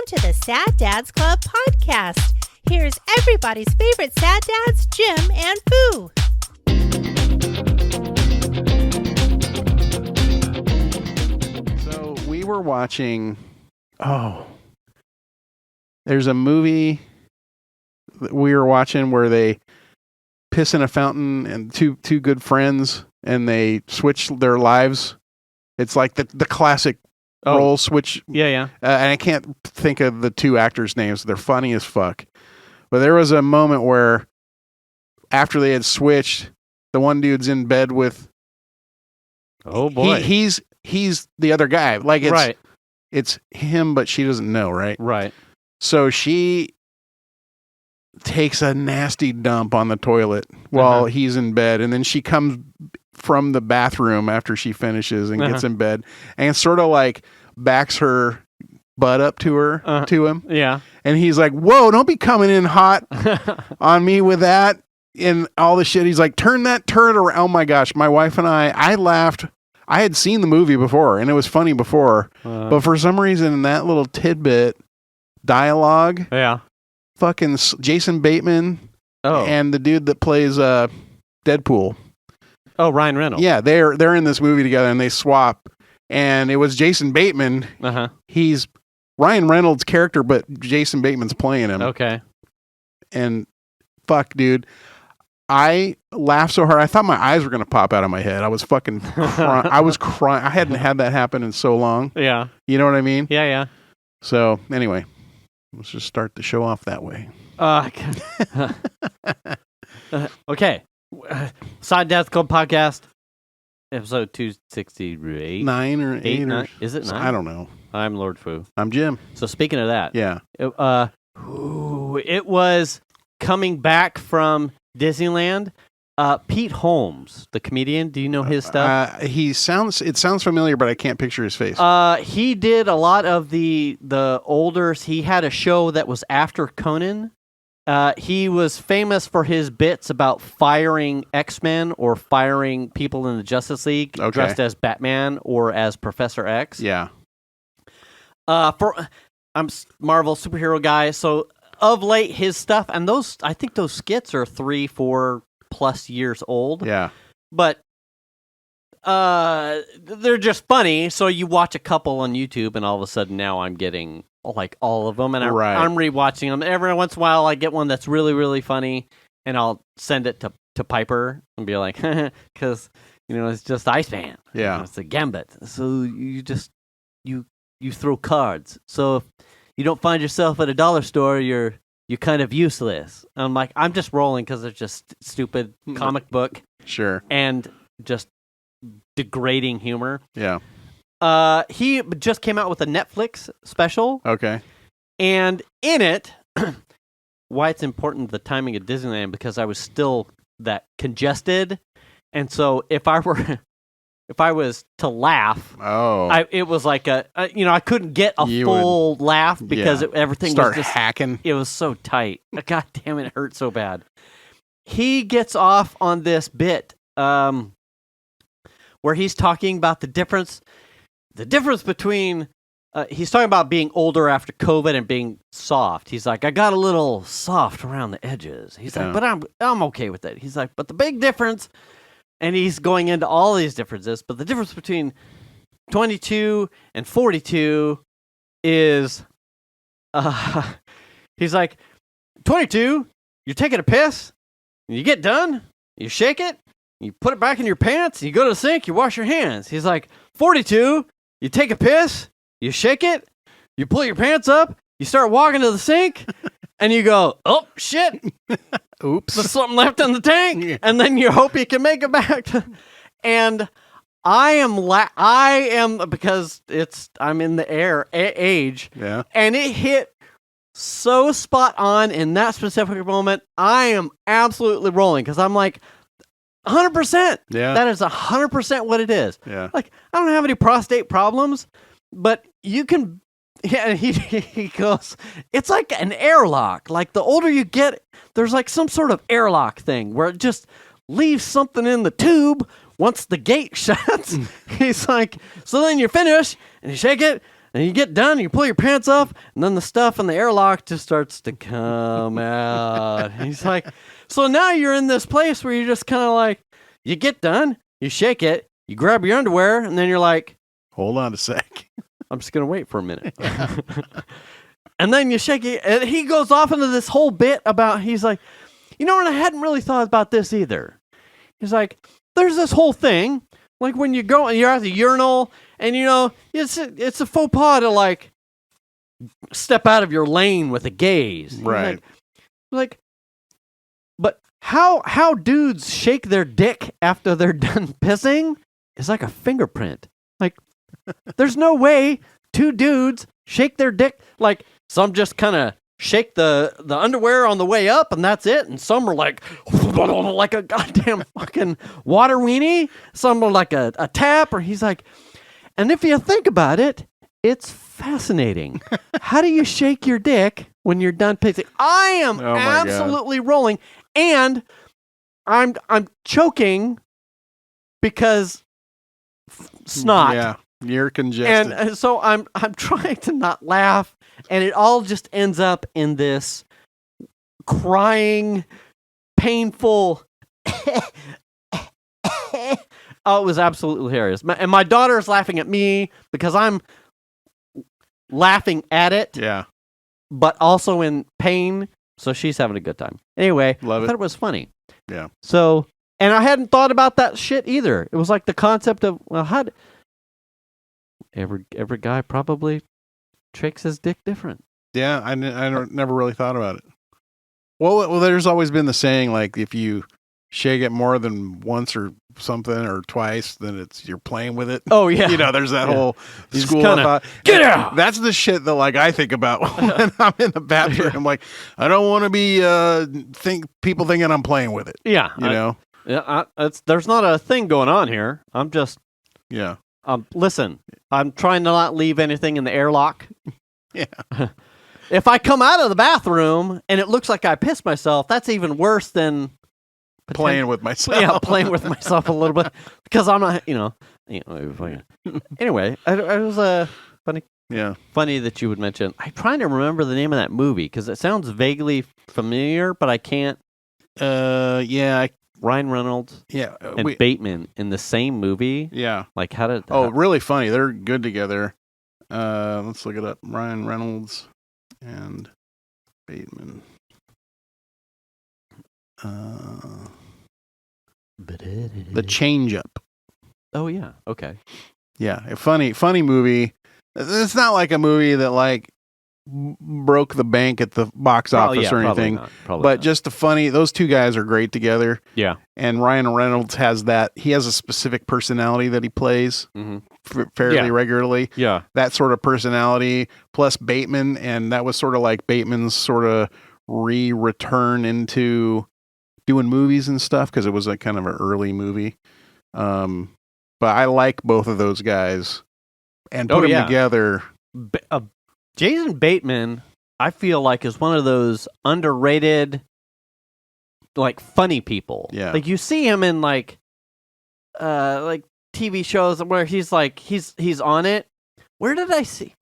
to the Sad Dads Club podcast. Here's everybody's favorite sad dads, Jim and Foo. So we were watching, there's a movie that we were watching where they piss in a fountain and two good friends and they switch their lives. It's like the classic role switch. Yeah. And I can't think of the two actors' names. They're funny as fuck. But there was a moment where after they had switched, the one dude's in bed with... Oh, boy. He's the other guy. Like, it's him, but she doesn't know, right? Right. So she takes a nasty dump on the toilet while he's in bed, and then she comes from the bathroom after she finishes and gets in bed and sort of like backs her butt up to him. Yeah. And he's like, whoa, don't be coming in hot on me with that and all the shit. He's like, turn that turret around. Oh my gosh. My wife and I laughed. I had seen the movie before and it was funny before, but for some reason that little tidbit dialogue, fucking Jason Bateman and the dude that plays Deadpool. Oh, Ryan Reynolds. Yeah, they're in this movie together and they swap. And it was Jason Bateman. He's Ryan Reynolds' character, but Jason Bateman's playing him. Okay. And fuck, dude. I laughed so hard. I thought my eyes were going to pop out of my head. I was fucking crying. I was crying. I hadn't had that happen in so long. Yeah. You know what I mean? Yeah. So, anyway, let's just start the show off that way. Okay. Side Death Club podcast, episode 268. 9 or 8 9? Is it 9? I don't know. I'm Lord Foo. I'm Jim. So speaking of that, yeah, it was coming back from Disneyland. Pete Holmes, the comedian. Do you know his stuff? It sounds familiar, but I can't picture his face. He did a lot of the older. He had a show that was after Conan. He was famous for his bits about firing X-Men or firing people in the Justice League dressed as Batman or as Professor X. Yeah. I'm Marvel superhero guy, so of late his stuff and I think those skits are 3-4 plus years old. Yeah. But they're just funny, so you watch a couple on YouTube and all of a sudden now I'm getting like all of them, and I'm rewatching them. Every once in a while I get one that's really, really funny, and I'll send it to Piper and be like, because, it's just Iceman. Yeah. It's a gambit. So you just, you throw cards. So if you don't find yourself at a dollar store, you're kind of useless. And I'm like, I'm just rolling because they're just stupid comic book. Sure. And just degrading humor. Yeah. He just came out with a Netflix special. Okay. And in it, why it's important, the timing of Disneyland, because I was still that congested. And so if I was to laugh, it was like I couldn't get a full laugh because everything was just hacking. It was so tight. God damn it hurt so bad. He gets off on this bit, where he's talking about the difference between he's talking about being older after COVID and being soft. He's like, I got a little soft around the edges. He's like, but I'm okay with it. He's like, but the big difference, and he's going into all these differences, but the difference between 22 and 42 is he's like, 22, you're taking a piss, and you get done, you shake it, you put it back in your pants, you go to the sink, you wash your hands. He's like, 42, you take a piss, you shake it, you pull your pants up, you start walking to the sink, and you go, oh, shit. Oops. There's something left in the tank. Yeah. And then you hope you can make it back. And I am because I'm in the age. Yeah. And it hit so spot on in that specific moment. I am absolutely rolling because I'm like, 100%. Yeah. That is 100% what it is. Yeah. Like, I don't have any prostate problems, but you can. Yeah, and he goes, it's like an airlock. Like, the older you get, there's like some sort of airlock thing where it just leaves something in the tube once the gate shuts. He's like, so then you finish, and you shake it, And you get done, you pull your pants off, and then the stuff in the airlock just starts to come out. And he's like, so now you're in this place where you're just kind of like, you get done, you shake it, you grab your underwear, and then you're like, hold on a sec. I'm just going to wait for a minute. And then you shake it, and he goes off into this whole bit about, he's like, and I hadn't really thought about this either. He's like, there's this whole thing, like when you go and you're at the urinal, and it's a faux pas to like step out of your lane with a gaze. Right. Like, but how dudes shake their dick after they're done pissing is like a fingerprint. Like, there's no way two dudes shake their dick. Like, some just kind of shake the underwear on the way up, and that's it. And some are like a goddamn fucking water weenie. Some are like a tap, or he's like, and if you think about it, it's fascinating. How do you shake your dick when you're done pissing? I am absolutely rolling, and I'm choking because snot. Yeah, you're congested. And so I'm trying to not laugh, and it all just ends up in this crying, painful. Oh, it was absolutely hilarious. And my daughter is laughing at me because I'm laughing at it. Yeah. But also in pain. So she's having a good time. Anyway, I thought it was funny. Yeah. So, and I hadn't thought about that shit either. It was like the concept of, well, every guy probably shakes his dick different. Yeah, I never really thought about it. Well, there's always been the saying, like, if you shake it more than once or something or twice, then you're playing with it. Oh yeah, there's that whole school of thought. Get out. That's the shit that like I think about when I'm in the bathroom. I'm like, I don't want to be people thinking I'm playing with it. Yeah, there's not a thing going on here. I'm just listen. I'm trying to not leave anything in the airlock. Yeah. If I come out of the bathroom and it looks like I pissed myself, that's even worse than playing with myself. Yeah, playing with myself a little bit because I'm not, Anyway, it was funny. Yeah, funny that you would mention. I'm trying to remember the name of that movie because it sounds vaguely familiar, but I can't. Ryan Reynolds. Yeah, and Bateman in the same movie. Yeah, like how did? Really funny. They're good together. Let's look it up. Ryan Reynolds and Bateman. The Change Up. Oh yeah. Okay. Yeah, a funny movie. It's not like a movie that like broke the bank at the box office or anything. Probably not. Just the funny. Those two guys are great together. Yeah. And Ryan Reynolds has that. He has a specific personality that he plays fairly regularly. Yeah. That sort of personality plus Bateman, and that was sort of like Bateman's sort of return into doing movies and stuff because it was like kind of an early movie. But I like both of those guys and put them together. Jason Bateman, I feel like, is one of those underrated, like, funny people. Yeah. Like, you see him in, like TV shows where he's, like, he's on it. Where did I see?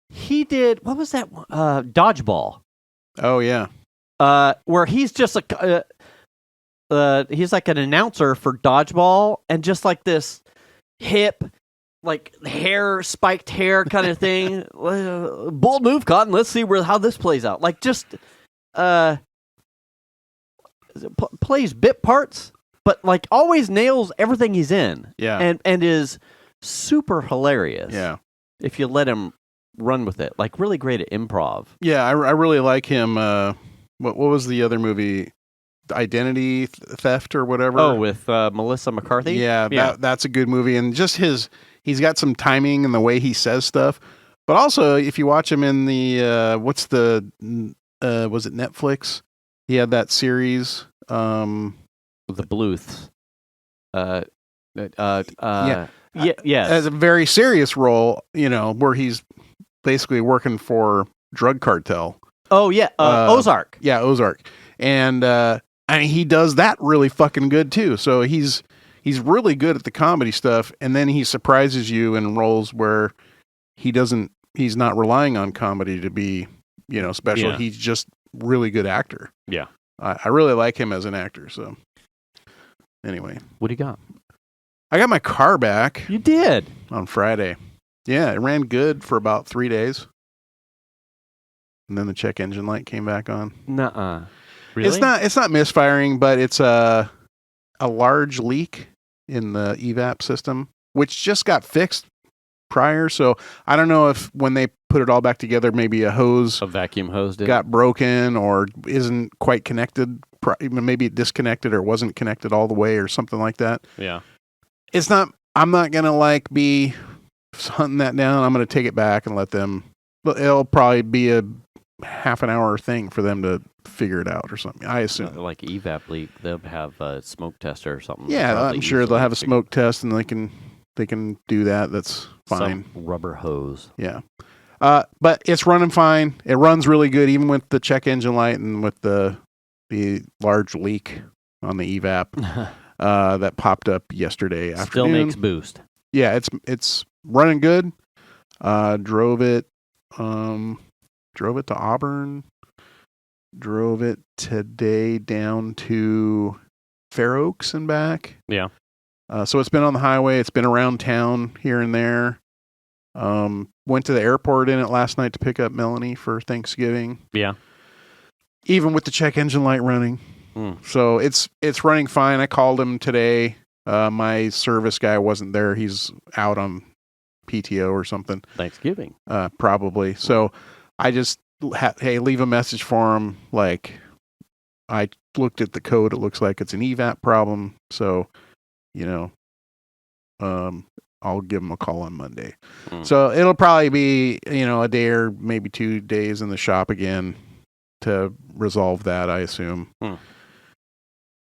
He did, what was that one? Dodgeball. Oh, yeah. Where he's just, he's like an announcer for Dodgeball and just, like, this hip, like spiked hair kind of thing. Bold move, Cotton. Let's see how this plays out. Like just plays bit parts, but like always nails everything he's in. Yeah, and is super hilarious. Yeah, if you let him run with it, like really great at improv. Yeah, I really like him. What was the other movie? Identity Theft or whatever. Oh, with Melissa McCarthy. Yeah, that's a good movie, and just he's got some timing in the way he says stuff. But also, if you watch him in the was it Netflix? He had that series, The Bluths. Yes, as a very serious role, where he's basically working for drug cartel. Oh yeah, Ozark. Yeah, Ozark, and he does that really fucking good too. So he's he's really good at the comedy stuff, and then he surprises you in roles where he's not relying on comedy to be, special. Yeah. He's just really good actor. Yeah. I really like him as an actor. So anyway, What do you got? I got my car back You did. on Friday. Yeah, it ran good for about 3 days. And then the check engine light came back on. Nuh-uh. Really? It's not misfiring, but it's a large leak in the evap system, which just got fixed prior. So I don't know if when they put it all back together, maybe a vacuum hose got broken or isn't quite connected. Maybe it disconnected or wasn't connected all the way or something like that. Yeah. I'm not going to be hunting that down. I'm going to take it back and let them, it'll probably be a half an hour thing for them to figure it out or something, I assume. Like evap leak, they'll have a smoke tester or something. Yeah, I'm sure they'll have a smoke test and they can do that. That's fine. Some rubber hose. Yeah. But it's running fine. It runs really good, even with the check engine light and with the large leak on the evap that popped up yesterday afternoon. Still makes boost. Yeah, it's running good. Drove it to Auburn. Drove it today down to Fair Oaks and back. Yeah. So it's been on the highway. It's been around town here and there. Went to the airport in it last night to pick up Melanie for Thanksgiving. Yeah. Even with the check engine light running. So it's running fine. I called him today. My service guy wasn't there. He's out on PTO or something. Thanksgiving. Probably. So I just, leave a message for him. I looked at the code. It looks like it's an evap problem. So, I'll give him a call on Monday. So it'll probably be, a day or maybe 2 days in the shop again to resolve that, I assume.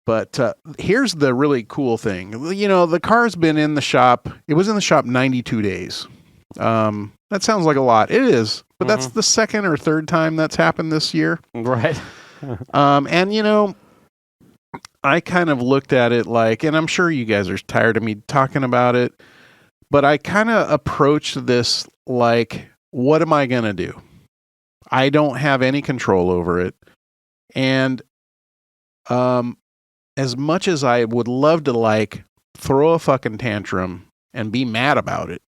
But here's the really cool thing. The car's been in the shop. It was in the shop 92 days. That sounds like a lot. It is, but that's the second or third time that's happened this year. Right. And I kind of looked at it and I'm sure you guys are tired of me talking about it, but I kind of approached this what am I going to do? I don't have any control over it. And as much as I would love to throw a fucking tantrum and be mad about it,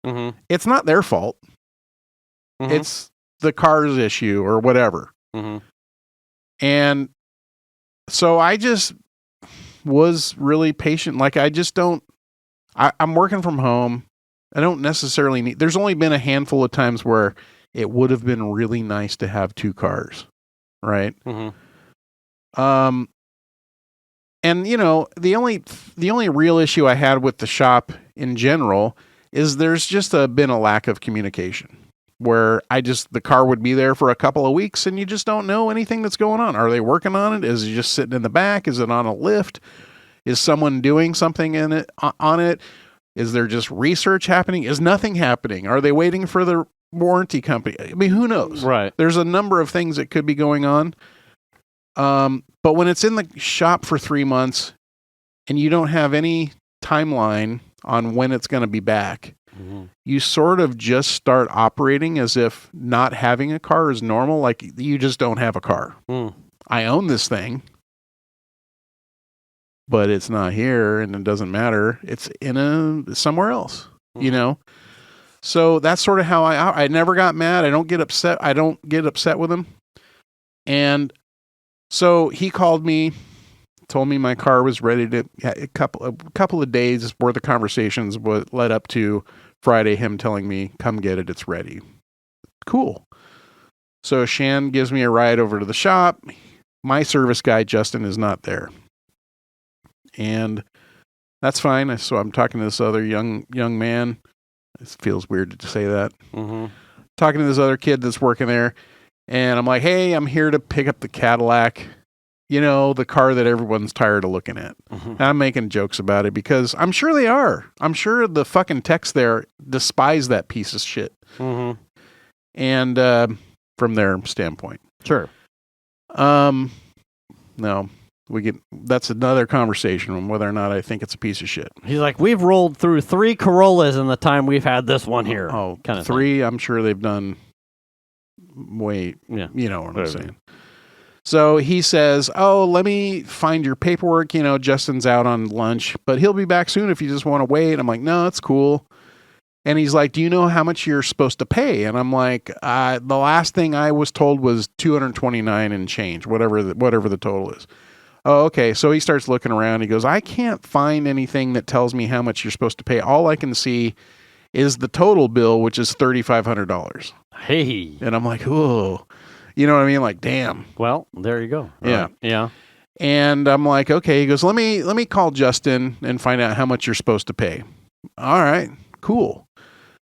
it's not their fault. It's the car's issue or whatever. And so I just was really patient. I'm working from home. I don't necessarily need, there's only been a handful of times where it would have been really nice to have 2 cars. Right. And the only real issue I had with the shop in general is there's just been a lack of communication where the car would be there for a couple of weeks and you just don't know anything that's going on. Are they working on it? Is it just sitting in the back? Is it on a lift? Is someone doing something on it? Is there just research happening? Is nothing happening? Are they waiting for the warranty company? I mean, who knows? Right. There's a number of things that could be going on. But when it's in the shop for 3 months and you don't have any timeline on when it's going to be back, you sort of just start operating as if not having a car is normal. Like you just don't have a car. I own this thing, but it's not here and it doesn't matter. It's in somewhere else, So that's sort of how I never got mad. I don't get upset. I don't get upset with him. And so he called me, told me my car was ready to a couple of days worth of conversations led up to Friday, him telling me, come get it. It's ready. Cool. So Shan gives me a ride over to the shop. My service guy, Justin, is not there. And that's fine. So I'm talking to this other young man. It feels weird to say that. Talking to this other kid that's working there. And I'm like, hey, I'm here to pick up the Cadillac, the car that everyone's tired of looking at. And I'm making jokes about it because I'm sure they are. I'm sure the fucking techs there despise that piece of shit. And from their standpoint. Sure. No, That's another conversation on whether or not I think it's a piece of shit. He's like, we've rolled through 3 Corollas in the time we've had this one here. Oh, kind of 3, thing. I'm sure they've done way, Yeah. you know what I'm saying. So he says, oh, let me find your paperwork. You know, Justin's out on lunch, but he'll be back soon if you just want to wait. I'm like, no, it's cool. And he's like, do you know how much you're supposed to pay? And I'm like, the last thing I was told was $229 and change, whatever the total is. Oh, okay. So he starts looking around. He goes, I can't find anything that tells me how much you're supposed to pay. All I can see is the total bill, which is $3,500. Hey. And I'm like, whoa. You know what I mean? Like, damn. Well, there you go. Yeah. Right. Yeah. And I'm like, okay. He goes, let me call Justin and find out how much you're supposed to pay. All right, cool.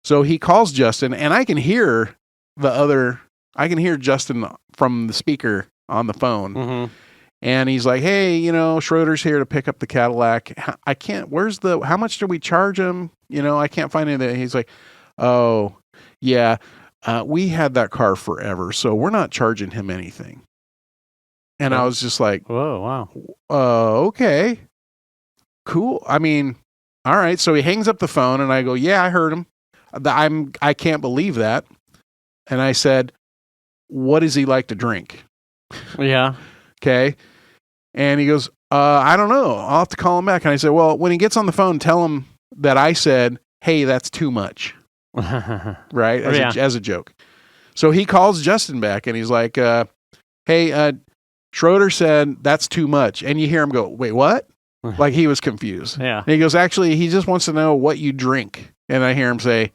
So he calls Justin, and I can hear Justin from the speaker on the phone. Mm-hmm. And he's like, hey, you know, Schroeder's here to pick up the Cadillac. How much do we charge him? You know, I can't find anything. He's like, oh, yeah, we had that car forever, so we're not charging him anything. And I was just like, whoa, wow. Okay, cool. I mean, all right. So he hangs up the phone, and I go, yeah, I heard him. I can't believe that. And I said, what does he like to drink? Yeah. Okay. And he goes, I don't know. I'll have to call him back. And I said, well, when he gets on the phone, tell him that I said, hey, that's too much. Right? As a joke. So he calls Justin back, and he's like, hey, Schroeder said that's too much. And you hear him go, wait, what? Like he was confused. Yeah. And he goes, actually, he just wants to know what you drink. And I hear him say,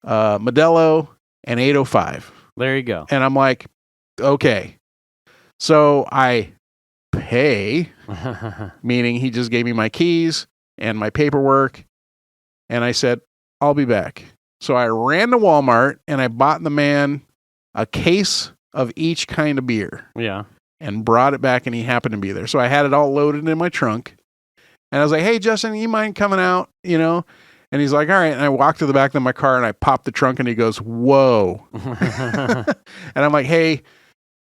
Modelo and 805. There you go. And I'm like, okay. So I pay, meaning he just gave me my keys and my paperwork. And I said, I'll be back. So I ran to Walmart and I bought the man a case of each kind of beer. Yeah. And brought it back, and he happened to be there. So I had it all loaded in my trunk. And I was like, hey, Justin, you mind coming out? You know? And he's like, all right. And I walked to the back of my car, and I popped the trunk, and he goes, whoa. And I'm like, hey,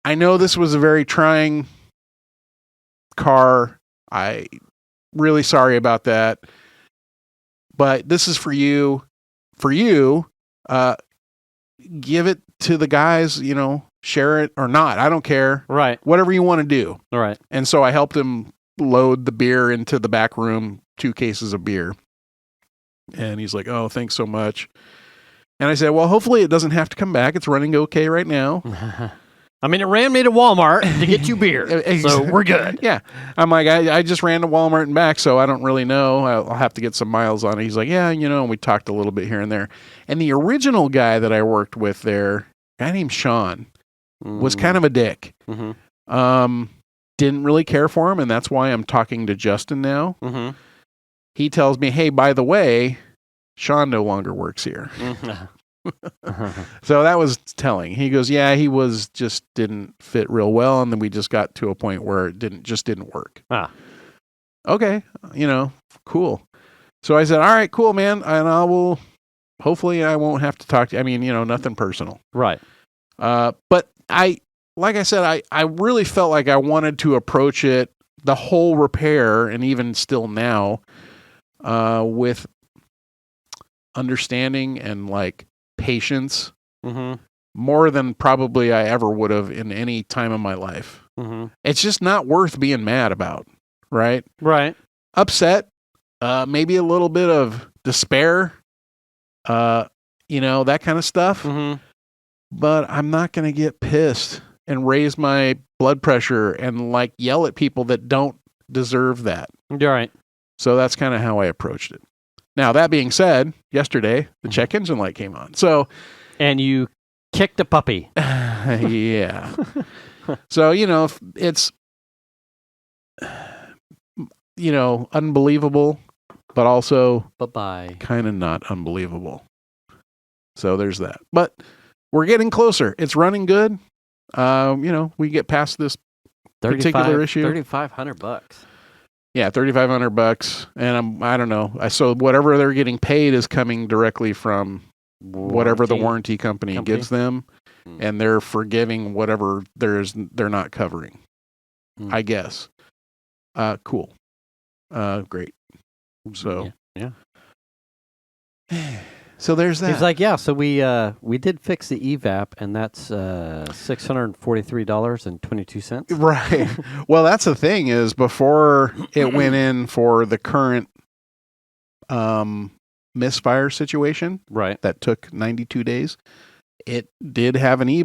I know this was a very trying car. I really sorry about that. But this is for you. For you, give it to the guys, you know, share it or not. I don't care. Right. Whatever you want to do. Right. And so I helped him load the beer into the back room, 2 cases of beer. And he's like, oh, thanks so much. And I said, well, hopefully it doesn't have to come back. It's running okay right now. I mean, it ran me to Walmart to get you beer. So we're good. Yeah. I'm like, I just ran to Walmart and back, so I don't really know. I'll have to get some miles on it. He's like, yeah, you know, and we talked a little bit here and there. And the original guy that I worked with there, a guy named Sean, was kind of a dick. Mm-hmm. Didn't really care for him, and that's why I'm talking to Justin now. Mm-hmm. He tells me, hey, by the way, Sean no longer works here. So that was telling. He goes, yeah, he didn't fit real well, and then we just got to a point where it didn't work. Okay, you know, cool. So I said, all right, cool, man, and hopefully I won't have to talk to you. I mean, you know, nothing personal. Right. But like I said, I really felt like I wanted to approach it, the whole repair, and even still now, with understanding and like patience, more than probably I ever would have in any time of my life. It's just not worth being mad about, right? Right. Upset, maybe a little bit of despair, you know, that kind of stuff. But I'm not going to get pissed and raise my blood pressure and like yell at people that don't deserve that. You're right. So that's kind of how I approached it. Now, that being said, yesterday, the check engine light came on. So, and you kicked a puppy. Yeah. So, you know, it's, you know, unbelievable, but also Bye-bye. kind of not unbelievable. So there's that. But we're getting closer. It's running good. You know, we get past this particular issue. $3,500. Yeah, $3,500, and I don't know. So whatever they're getting paid is coming directly from whatever the warranty company gives them, and they're forgiving whatever they're not covering. I guess. Cool. Great. So yeah. So there's that. He's like, yeah. So we did fix the evap, and that's $643.22. Right. Well, that's the thing is before it went in for the current misfire situation, right? That took 92 days. It did have an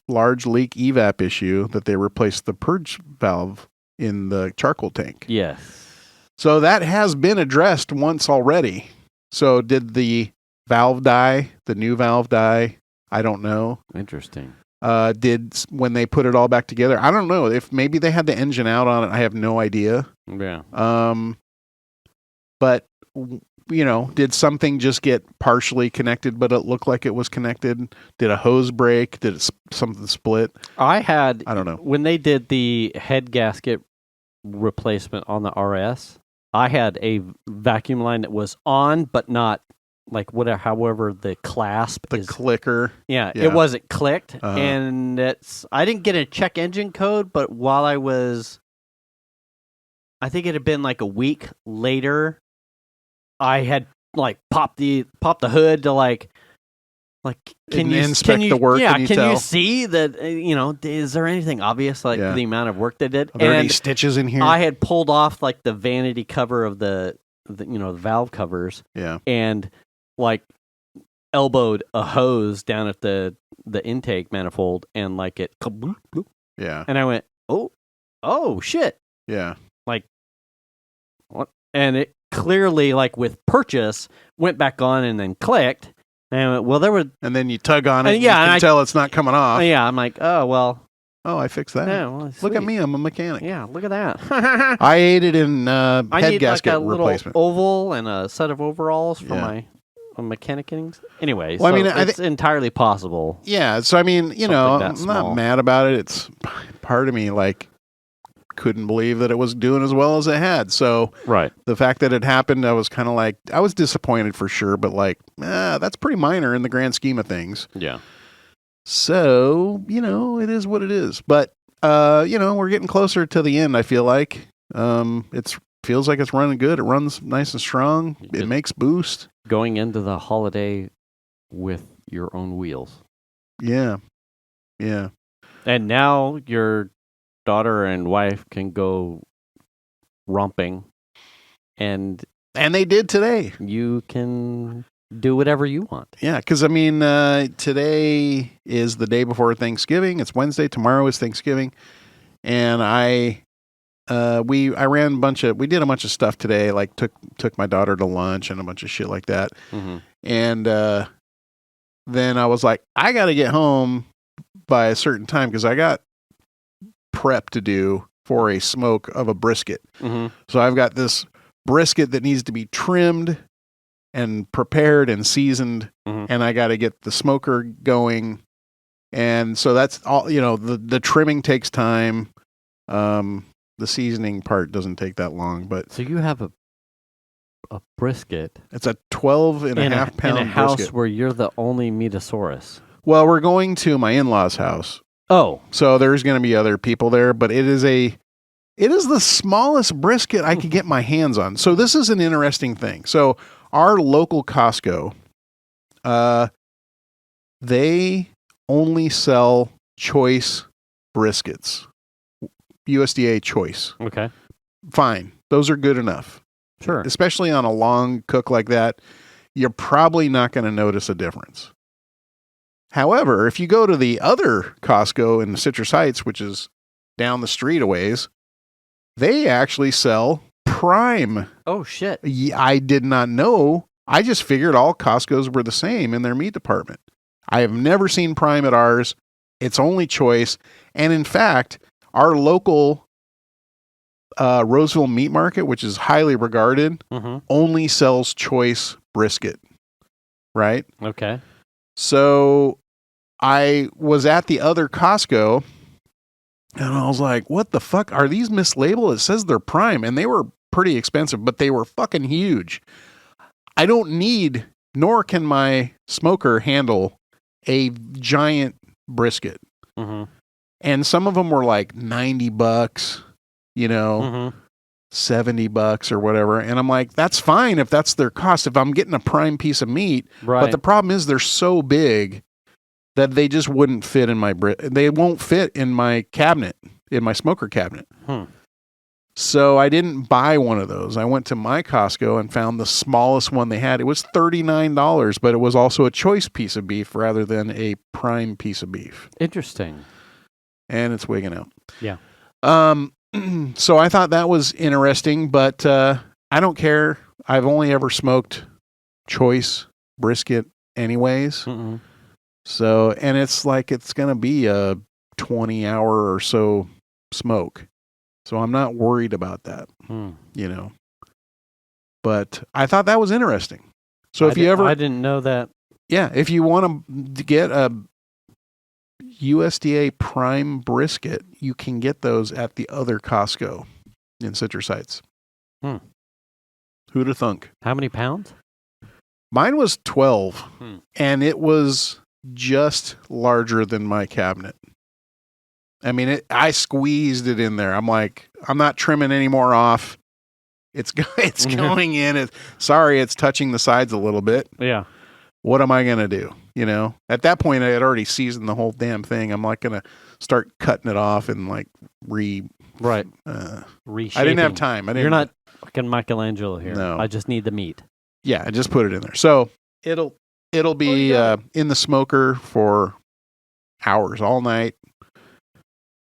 large leak evap issue that they replaced the purge valve in the charcoal tank. Yes. So that has been addressed once already. So did the valve die? The new valve die? I don't know. Interesting. When they put it all back together? I don't know. If maybe they had the engine out on it, I have no idea. Yeah. But did something just get partially connected, but it looked like it was connected? Did a hose break? Did something split? I don't know. When they did the head gasket replacement on the RS, I had a vacuum line that was on, but not like however the clasp the clicker. Yeah, it wasn't clicked. And I didn't get a check engine code, but while I think it had been like a week later, I had like popped the hood to can you inspect the work? Yeah, can you see that? Is there anything obvious the amount of work they did? Are there any stitches in here? I had pulled off like the vanity cover of the valve covers. Yeah, and elbowed a hose down at the intake manifold, and it. Yeah, and I went, oh shit. Yeah, what? And it clearly with purchase went back on and then clicked. And there were, and then you tug on it. And you can tell it's not coming off. Yeah, I'm like, oh well. Oh, I fixed that. Yeah, well, look at me, I'm a mechanic. Yeah, look at that. I aided in head gasket a replacement. Little oval and a set of overalls for my mechanic innings. Anyway, well, it's entirely possible. Yeah, so I'm not mad about it. It's part of me couldn't believe that it was doing as well as it had. So right, the fact that it happened, I was kind of I was disappointed for sure, but that's pretty minor in the grand scheme of things. Yeah. So, it is what it is. But we're getting closer to the end, I feel like. It feels like it's running good. It runs nice and strong. It makes boost. Going into the holiday with your own wheels. Yeah. Yeah. And now your daughter and wife can go romping, and they did today. You can do whatever you want. Yeah, because today is the day before Thanksgiving. It's Wednesday. Tomorrow is Thanksgiving, and I ran we did a bunch of stuff today. Took my daughter to lunch and a bunch of shit like that. Mm-hmm. And then I was like, I got to get home by a certain time because I got prep to do for a smoke of a brisket. Mm-hmm. So I've got this brisket that needs to be trimmed and prepared and seasoned, and I got to get the smoker going. And so that's all, the trimming takes time. The seasoning part doesn't take that long, but so you have a brisket. It's a 12.5 pound in a house brisket. Where you're the only metasaurus. Well, we're going to my in-laws' house. Oh, so there's going to be other people there, but it is the smallest brisket I could get my hands on. So this is an interesting thing. So our local Costco, they only sell choice briskets, USDA choice. Okay. Fine. Those are good enough. Sure. Especially on a long cook like that, you're probably not going to notice a difference. However, if you go to the other Costco in Citrus Heights, which is down the street a ways, they actually sell prime. Oh, shit. I did not know. I just figured all Costcos were the same in their meat department. I have never seen prime at ours. It's only choice. And in fact, our local Roseville Meat Market, which is highly regarded, only sells choice brisket. Right? Okay. So I was at the other Costco and I was like, what the fuck? Are these mislabeled? It says they're prime, and they were pretty expensive, but they were fucking huge. I don't need, nor can my smoker handle a giant brisket. Mm-hmm. And some of them were like $90, $70 or whatever. And I'm like, that's fine if that's their cost, if I'm getting a prime piece of meat. Right. But the problem is they're so big that they just wouldn't fit in they won't fit in my cabinet, in my smoker cabinet. So I didn't buy one of those. I went to my Costco and found the smallest one they had. It was $39, but it was also a choice piece of beef rather than a prime piece of beef. Interesting. And it's wigging out. Yeah. So I thought that was interesting, but I don't care. I've only ever smoked choice brisket anyways. Mm-mm. So, and it's like it's going to be a 20-hour or so smoke. So I'm not worried about that, you know. But I thought that was interesting. So I didn't know that. Yeah, if you want to get a USDA prime brisket, you can get those at the other Costco in Citrus Heights. Who'd have thunk? How many pounds? Mine was 12, and it was just larger than my cabinet. I mean, I squeezed it in there. I'm like, I'm not trimming any more off. It's going in. Sorry, it's touching the sides a little bit. Yeah. What am I going to do? You know, at that point, I had already seasoned the whole damn thing. I'm not going to start cutting it off and like reshaping. I didn't have time. You're not fucking Michelangelo here. No. I just need the meat. Yeah, I just put it in there. So it'll be in the smoker for hours, all night.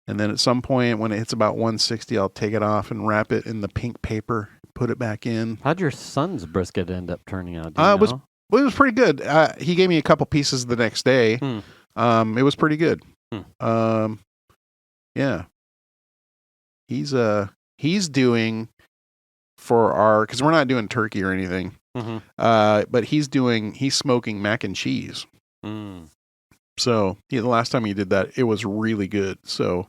And then at some point when it hits about 160, I'll take it off and wrap it in the pink paper, put it back in. How'd your son's brisket end up turning out? It was pretty good. He gave me a couple pieces the next day. It was pretty good. Yeah. He's doing for because we're not doing turkey or anything. But he's smoking mac and cheese. So the last time he did that, it was really good. So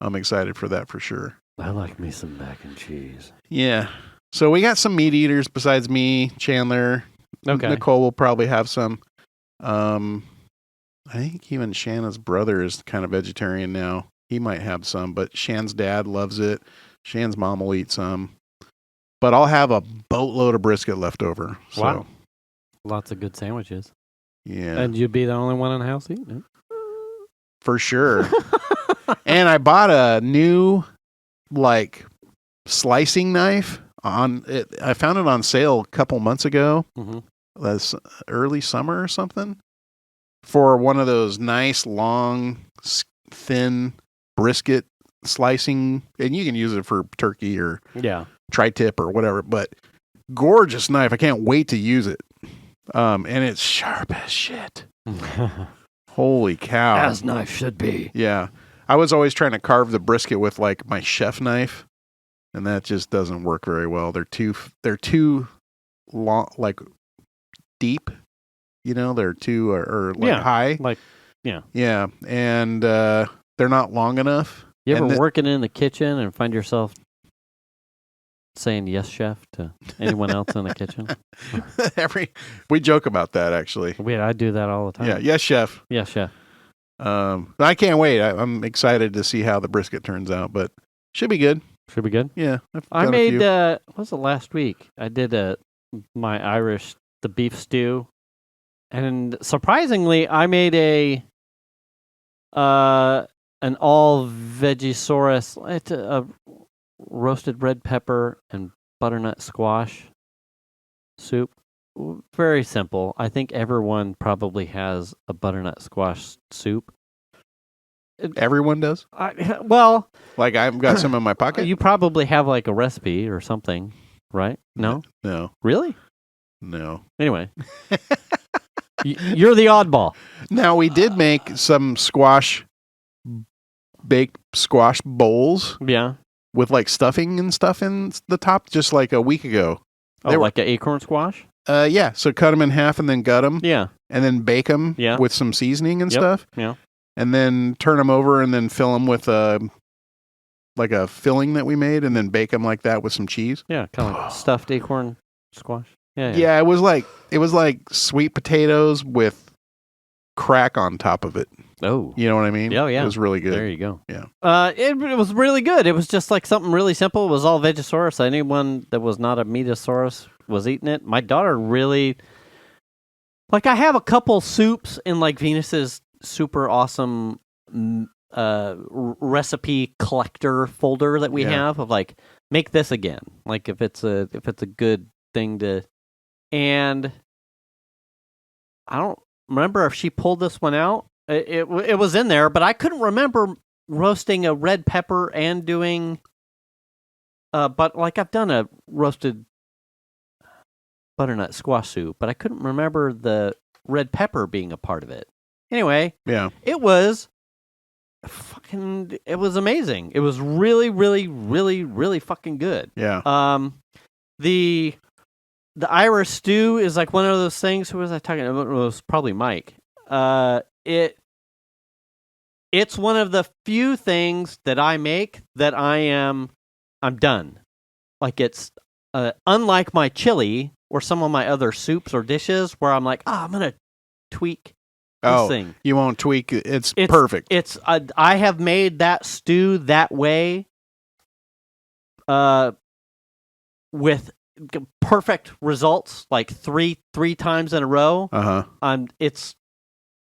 I'm excited for that for sure. I like me some mac and cheese. Yeah. So we got some meat eaters besides me, Chandler. Okay. Nicole will probably have some. I think even Shanna's brother is kind of vegetarian now. He might have some, but Shan's dad loves it. Shan's mom will eat some. But I'll have a boatload of brisket left over. So. Wow. Lots of good sandwiches. Yeah. And you'd be the only one in the house eating it? For sure. And I bought a new, slicing knife. I found it on sale a couple months ago. That's early summer or something. For one of those nice, long, thin brisket slicing. And you can use it for turkey or tri-tip or whatever. But gorgeous knife. I can't wait to use it. And it's sharp as shit. Holy cow. As knife should be. Yeah. I was always trying to carve the brisket with my chef knife, and that just doesn't work very well. They're too long, deep, you know, they're too high. Yeah. And they're not long enough. You ever working in the kitchen and find yourself saying yes, chef, to anyone else in the kitchen? We joke about that, actually. I do that all the time. Yeah, yes, chef. Yes, chef. I can't wait. I'm excited to see how the brisket turns out, but should be good. Should be good. Yeah, I made. What was it last week? I did my Irish beef stew, and surprisingly, I made an all vegisaurus. It's a roasted red pepper and butternut squash soup. Very simple. I think everyone probably has a butternut squash soup. Everyone does? I've got some in my pocket? You probably have a recipe or something, right? No? No. Really? No. Anyway. You're the oddball. Now, we did make some baked squash bowls. Yeah. With stuffing and stuff in the top just a week ago. They were like an acorn squash? Yeah. So cut them in half and then gut them. Yeah. And then bake them with some seasoning and stuff. Yeah. And then turn them over and then fill them with a filling that we made and then bake them like that with some cheese. Yeah. Kind of like stuffed acorn squash. Yeah. Yeah. It was like sweet potatoes with crack on top of it. Oh. You know what I mean? Yeah, yeah. It was really good. There you go. Yeah. It was really good. It was just like something really simple. It was all Vegasaurus. Anyone that was not a Metasaurus was eating it. My daughter really... Like, I have a couple soups in, like, Venus's super awesome recipe collector folder that we have of, like, make this again. Like, if it's a good thing to... And I don't remember if she pulled this one out. It was in there, but I couldn't remember roasting a red pepper and doing... but, like, I've done a roasted butternut squash soup, but I couldn't remember the red pepper being a part of it. Anyway, it was amazing. It was really, really, really, really fucking good. Yeah. The Irish stew is like one of those things. Who was I talking about? It was probably Mike. It's one of the few things that I make that I'm done. Like, it's unlike my chili or some of my other soups or dishes where I'm like, I'm gonna tweak this thing. You won't tweak it. It's perfect. It's I have made that stew that way, with perfect results, like three times in a row.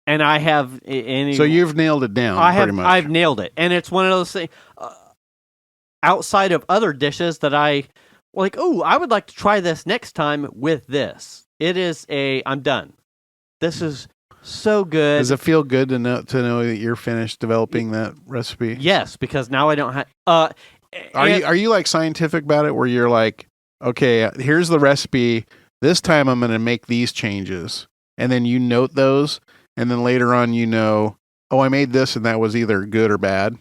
And I have so you've nailed it down. Pretty much. I've nailed it, and it's one of those things. Outside of other dishes that I like, I would like to try this next time with this. It is I'm done. This is so good. Does it feel good to know that you're finished developing that recipe? Yes, because now I don't have. Are you like scientific about it, where you're like, okay, here's the recipe. This time I'm going to make these changes, and then you note those, and then later on I made this, and that was either good or bad.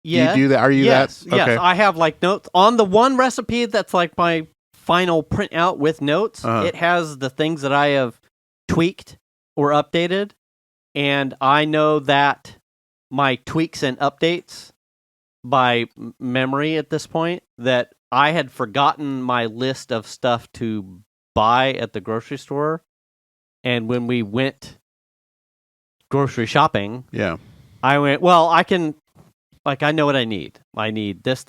Yeah. You do that? Are you that? Okay. Yes, I have like notes on the one recipe that's like my final printout with notes. It has the things that I have tweaked or updated, and I know that my tweaks and updates by memory at this point, that I had forgotten my list of stuff to buy at the grocery store, and when we went grocery shopping, I went, well, I can... Like, I know what I need. I need this,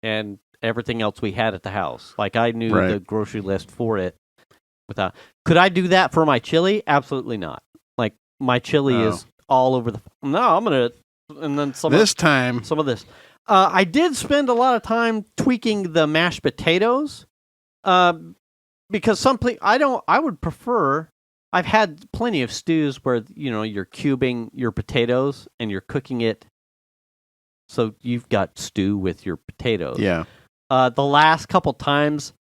and everything else we had at the house. Like, I knew the grocery list for it. Could I do that for my chili? Absolutely not. Like, my chili is all over the... No, I'm going to... And then some of this. I did spend a lot of time tweaking the mashed potatoes, because I would prefer... I've had plenty of stews where, you're cubing your potatoes and you're cooking it, so you've got stew with your potatoes. Yeah. The last couple times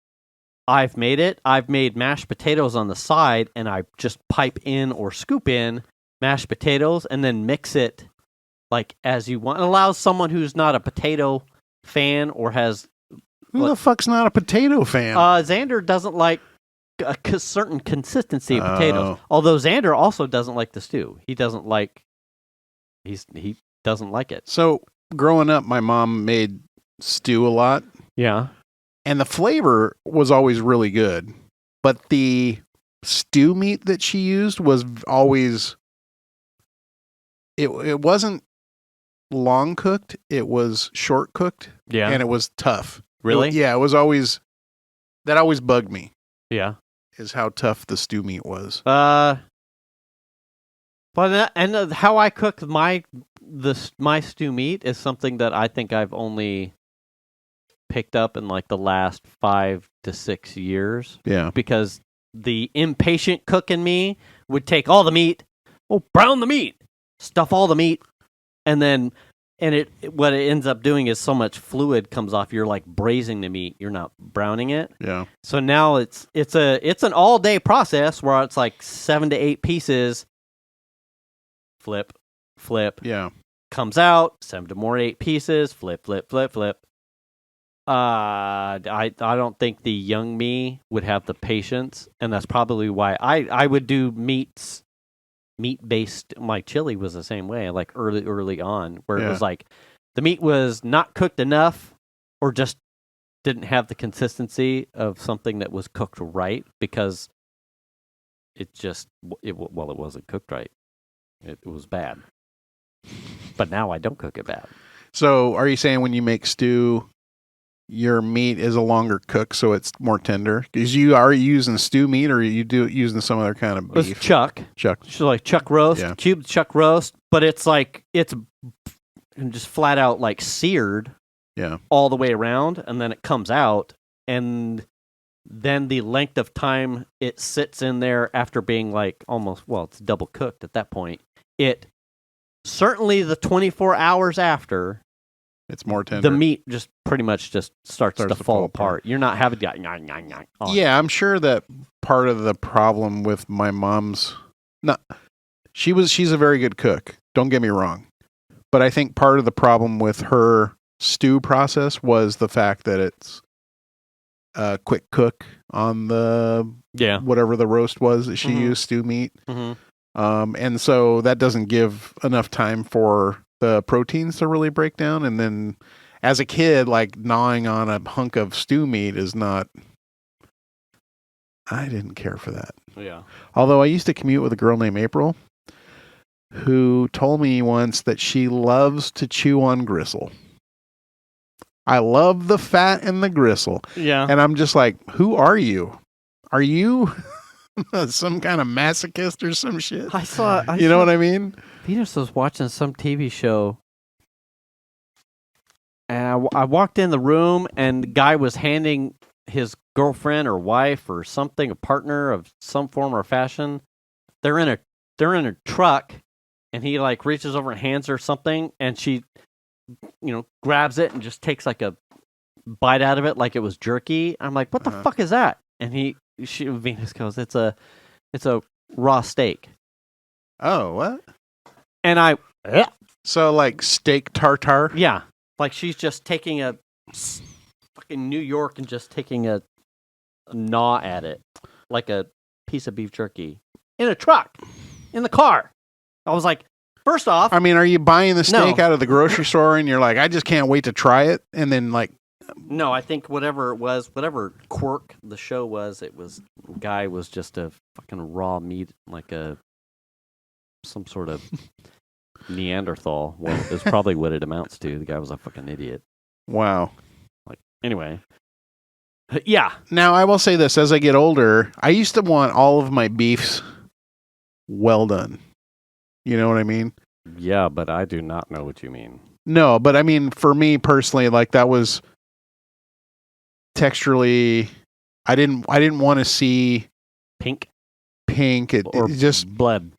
I've made mashed potatoes on the side, and I just pipe in or scoop in mashed potatoes and then mix it like as you want. It allows someone who's not a potato fan or has... Who the fuck's not a potato fan? Zander doesn't like a certain consistency of potatoes. Although Zander also doesn't like the stew. He doesn't like it. So growing up, my mom made stew a lot. Yeah. And the flavor was always really good. But the stew meat that she used was always... It wasn't long cooked. It was short cooked. Yeah. And it was tough. Really? It was always... That always bugged me. Yeah. Is how tough the stew meat was. But how I cook my stew meat is something that I think I've only picked up in like the last 5 to 6 years. Yeah. Because the impatient cook in me would take all the meat, brown the meat, stuff all the meat, and then what it ends up doing is so much fluid comes off. You're like braising the meat. You're not browning it. Yeah. So now it's an all day process where it's like 7 to 8 pieces. Flip. Yeah. Comes out 7 to more 8 pieces. Flip. I don't think the young me would have the patience, and that's probably why I would do meat-based. My chili was the same way, like early on, where it was like the meat was not cooked enough or just didn't have the consistency of something that was cooked right, because it wasn't cooked right. It was bad. But now I don't cook it bad. So are you saying when you make stew, your meat is a longer cook, so it's more tender? Because you are using stew meat, or you do using some other kind of beef? It's chuck. So like chuck roast, cubed chuck roast, but it's just flat out like seared all the way around, and then it comes out, and then the length of time it sits in there after being like it's double cooked at that point. It certainly the 24 hours after, it's more tender. The meat just pretty much just starts to fall apart. You're not having Yeah, I'm sure that part of the problem with my mom's she's a very good cook. Don't get me wrong. But I think part of the problem with her stew process was the fact that it's a quick cook on the whatever the roast was that she used, stew meat. And so that doesn't give enough time for the proteins to really break down. And then as a kid, like gnawing on a hunk of stew meat is not, I didn't care for that. Yeah. Although I used to commute with a girl named April who told me once that she loves to chew on gristle. I love the fat and the gristle. Yeah. And I'm just like, who are you? Are you some kind of masochist or some shit? You know what I mean? Peters was watching some TV show, and I walked in the room, and the guy was handing his girlfriend or wife or something, a partner of some form or fashion. They're in a truck, and he like reaches over and hands her something, and she, grabs it and just takes like a bite out of it like it was jerky. I'm like, what the fuck is that? And Venus goes, it's a raw steak. Oh, what? And so like steak tartare? Yeah. Like she's just taking a fucking New York and just taking a gnaw at it like a piece of beef jerky in a truck, in the car. I was like, first off, I mean, are you buying the steak out of the grocery store and you're like, I just can't wait to try it? And then like, no, I think whatever quirk the show was, guy was just a fucking raw meat, like some sort of Neanderthal. Well, is probably what it amounts to. The guy was a fucking idiot. Wow. Like, anyway. Yeah. Now, I will say this. As I get older, I used to want all of my beefs well done. You know what I mean? Yeah, but I do not know what you mean. No, but I mean, for me personally, like that was texturally, I didn't want to see pink. It just blood.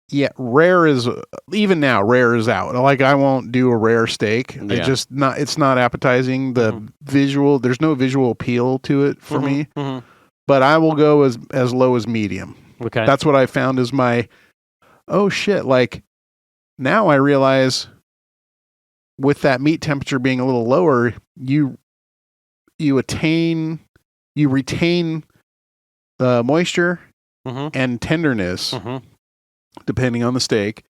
Yeah, rare is even now. Rare is out. Like I won't do a rare steak. Yeah. It's not appetizing. The visual, there's no visual appeal to it for me. But I will go as low as medium. Okay, that's what I found is my. Oh shit! Like now I realize, with that meat temperature being a little lower, you retain the moisture and tenderness. Depending on the steak,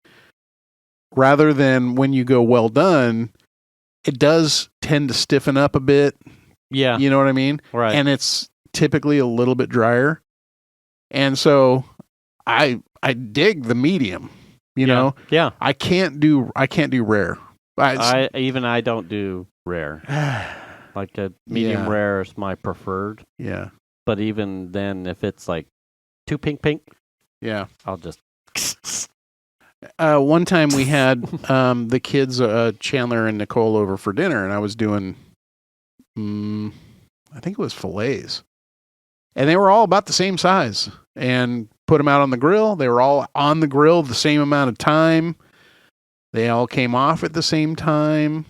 rather than when you go well done, it does tend to stiffen up a bit. Yeah. You know what I mean? Right. And it's typically a little bit drier. And so I dig the medium, you know? Yeah. I can't do rare. I don't do rare. Like a medium rare is my preferred. Yeah. But even then, if it's like too pink, yeah, I'll just. One time we had the kids, Chandler and Nicole, over for dinner, and I was doing, I think it was fillets, and they were all about the same size. And put them out on the grill. They were all on the grill the same amount of time. They all came off at the same time,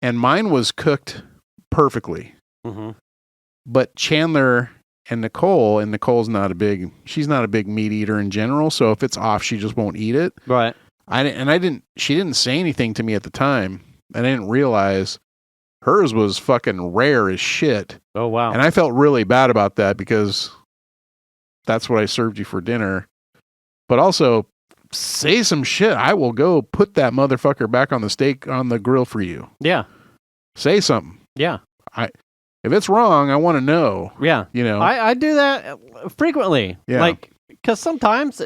and mine was cooked perfectly. But Chandler and Nicole's she's not a big meat eater in general, so if it's off, she just won't eat it. Right. She didn't say anything to me at the time. I didn't realize hers was fucking rare as shit. Oh, wow. And I felt really bad about that because that's what I served you for dinner. But also, say some shit. I will go put that motherfucker back on the steak on the grill for you. Yeah. Say something. Yeah. If it's wrong, I want to know. Yeah. You know? I do that frequently. Yeah. Like, because sometimes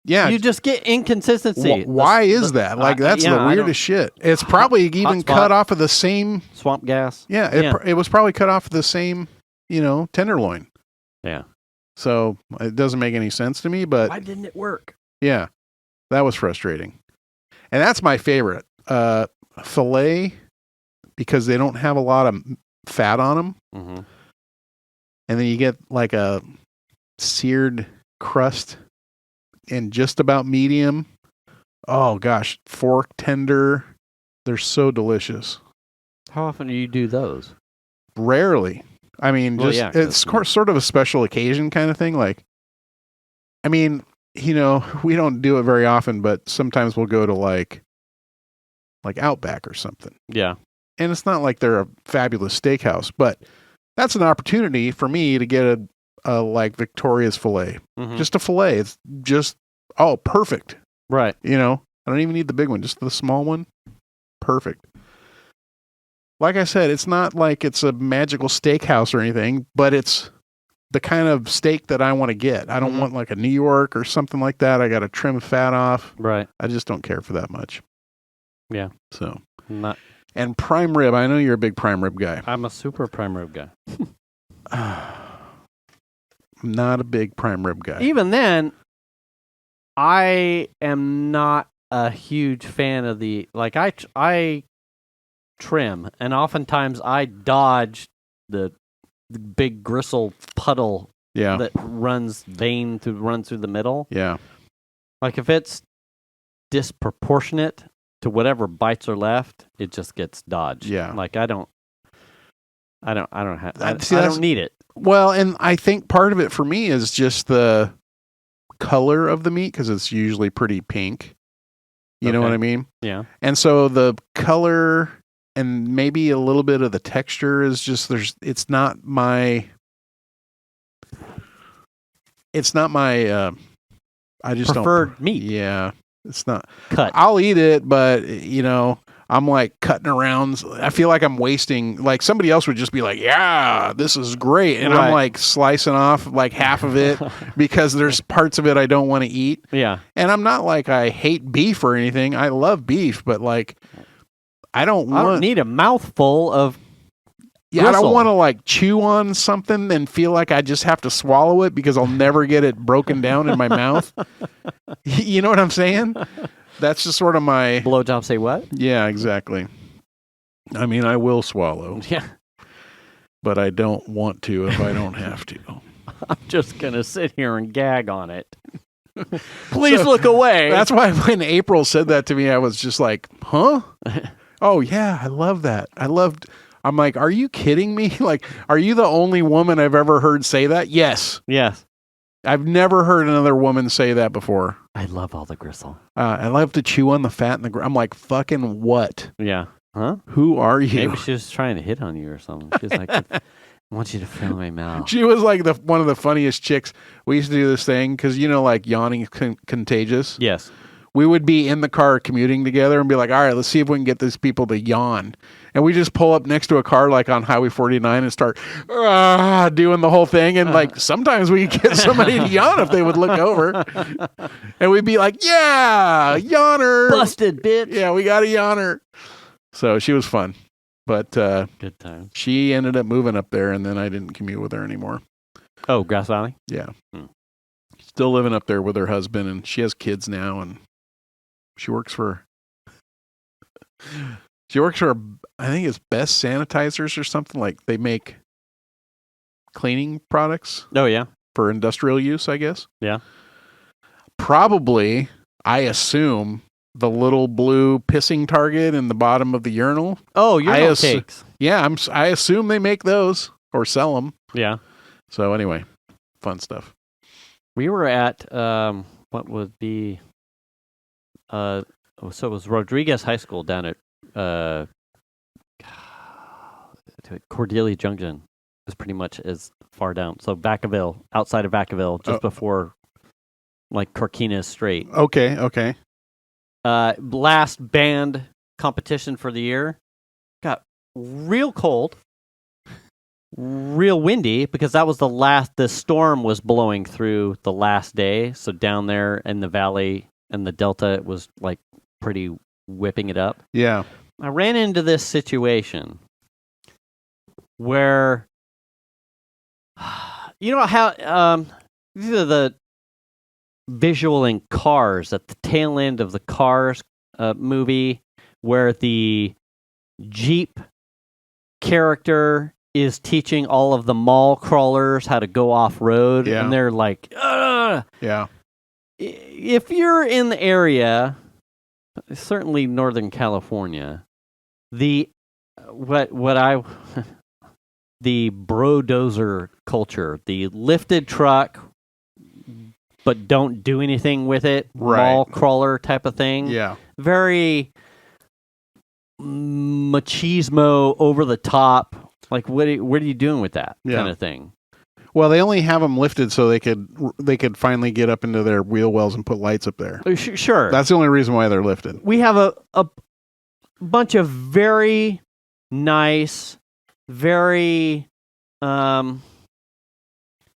you just get inconsistency. Why is that? Like, that's the weirdest shit. It's probably even cut off of the same... Swamp gas. Yeah, it was probably cut off of the same, tenderloin. Yeah. So it doesn't make any sense to me, but... Why didn't it work? Yeah, that was frustrating. And that's my favorite. Filet, because they don't have a lot of fat on them. Mm-hmm. And then you get like a seared crust and just about medium. Oh gosh, fork tender. They're so delicious. How often do you do those? Rarely. I mean, it's sort of a special occasion kind of thing. Like, I mean, we don't do it very often, but sometimes we'll go to like Outback or something. Yeah. And it's not like they're a fabulous steakhouse, but that's an opportunity for me to get a like Victoria's filet. Mm-hmm. Just a filet. It's just, perfect. Right. I don't even need the big one, just the small one. Perfect. Like I said, it's not like it's a magical steakhouse or anything, but it's the kind of steak that I want to get. I don't want like a New York or something like that. I got to trim fat off. Right. I just don't care for that much. Yeah. So. And prime rib. I know you're a big prime rib guy. I'm a super prime rib guy. I'm not a big prime rib guy. Even then, I am not a huge fan of I trim, and oftentimes I dodge the big gristle puddle that runs through the middle. Yeah. Like if it's disproportionate to whatever bites are left, it just gets dodged. Yeah. Like I don't need it. Well, and I think part of it for me is just the color of the meat, because it's usually pretty pink. You know what I mean? Yeah. And so the color and maybe a little bit of the texture is just it's not my I just preferred meat. Yeah. It's not cut. I'll eat it, but I'm like cutting around. I feel like I'm wasting, like somebody else would just be like, yeah, this is great. And I'm like slicing off like half of it because there's parts of it I don't want to eat. Yeah. And I'm not like I hate beef or anything. I love beef, but like I don't need a mouthful of I don't want to like chew on something and feel like I just have to swallow it because I'll never get it broken down in my mouth. You know what I'm saying? That's just sort of my... Blowjob say what? Yeah, exactly. I mean, I will swallow. Yeah. But I don't want to if I don't have to. I'm just going to sit here and gag on it. Please look away. That's why when April said that to me, I was just like, huh? Oh, yeah, I love that. I'm like, are you kidding me? Like, are you the only woman I've ever heard say that? Yes. Yes. I've never heard another woman say that before. I love all the gristle. I love to chew on the fat and I'm like, fucking what? Yeah. Huh? Who are you? Maybe she was trying to hit on you or something. She's like, I want you to fill my mouth. She was like one of the funniest chicks. We used to do this thing because, like yawning is contagious. Yes. We would be in the car commuting together and be like, all right, let's see if we can get these people to yawn. And we just pull up next to a car like on Highway 49 and start doing the whole thing. And like sometimes we could get somebody to yawn if they would look over. And we'd be like, yeah, yawner. Busted, bitch. Yeah, we got a yawner. So she was fun. But good time. She ended up moving up there and then I didn't commute with her anymore. Oh, Grass Valley? Yeah. Still living up there with her husband, and she has kids now, and she works for I think it's Best Sanitizers or something. Like they make cleaning products. Oh yeah. For industrial use, I guess. Yeah. Probably, I assume, the little blue pissing target in the bottom of the urinal. Oh, urinal cakes. Yeah, I assume they make those or sell them. Yeah. So anyway, fun stuff. We were at what would be so it was Rodriguez High School down at Cordelia Junction. Is pretty much as far down. So Vacaville, outside of Vacaville, just before like Corquina Strait. Okay. Last band competition for the year. Got real cold. real windy because that was the storm was blowing through the last day. So down there in the valley and the delta, it was like pretty whipping it up. Yeah. I ran into this situation where, you know how these are the visual in Cars at the tail end of the Cars movie where the Jeep character is teaching all of the mall crawlers how to go off road, and they're like, ugh! Yeah. If you're in the area, certainly Northern California, the brodozer culture, the lifted truck, but don't do anything with it, mall crawler type of thing. Yeah. Very machismo, over the top. Like, what are you doing with that kind of thing? Well, they only have them lifted so they could finally get up into their wheel wells and put lights up there. Sure. That's the only reason why they're lifted. We have a bunch of very nice, very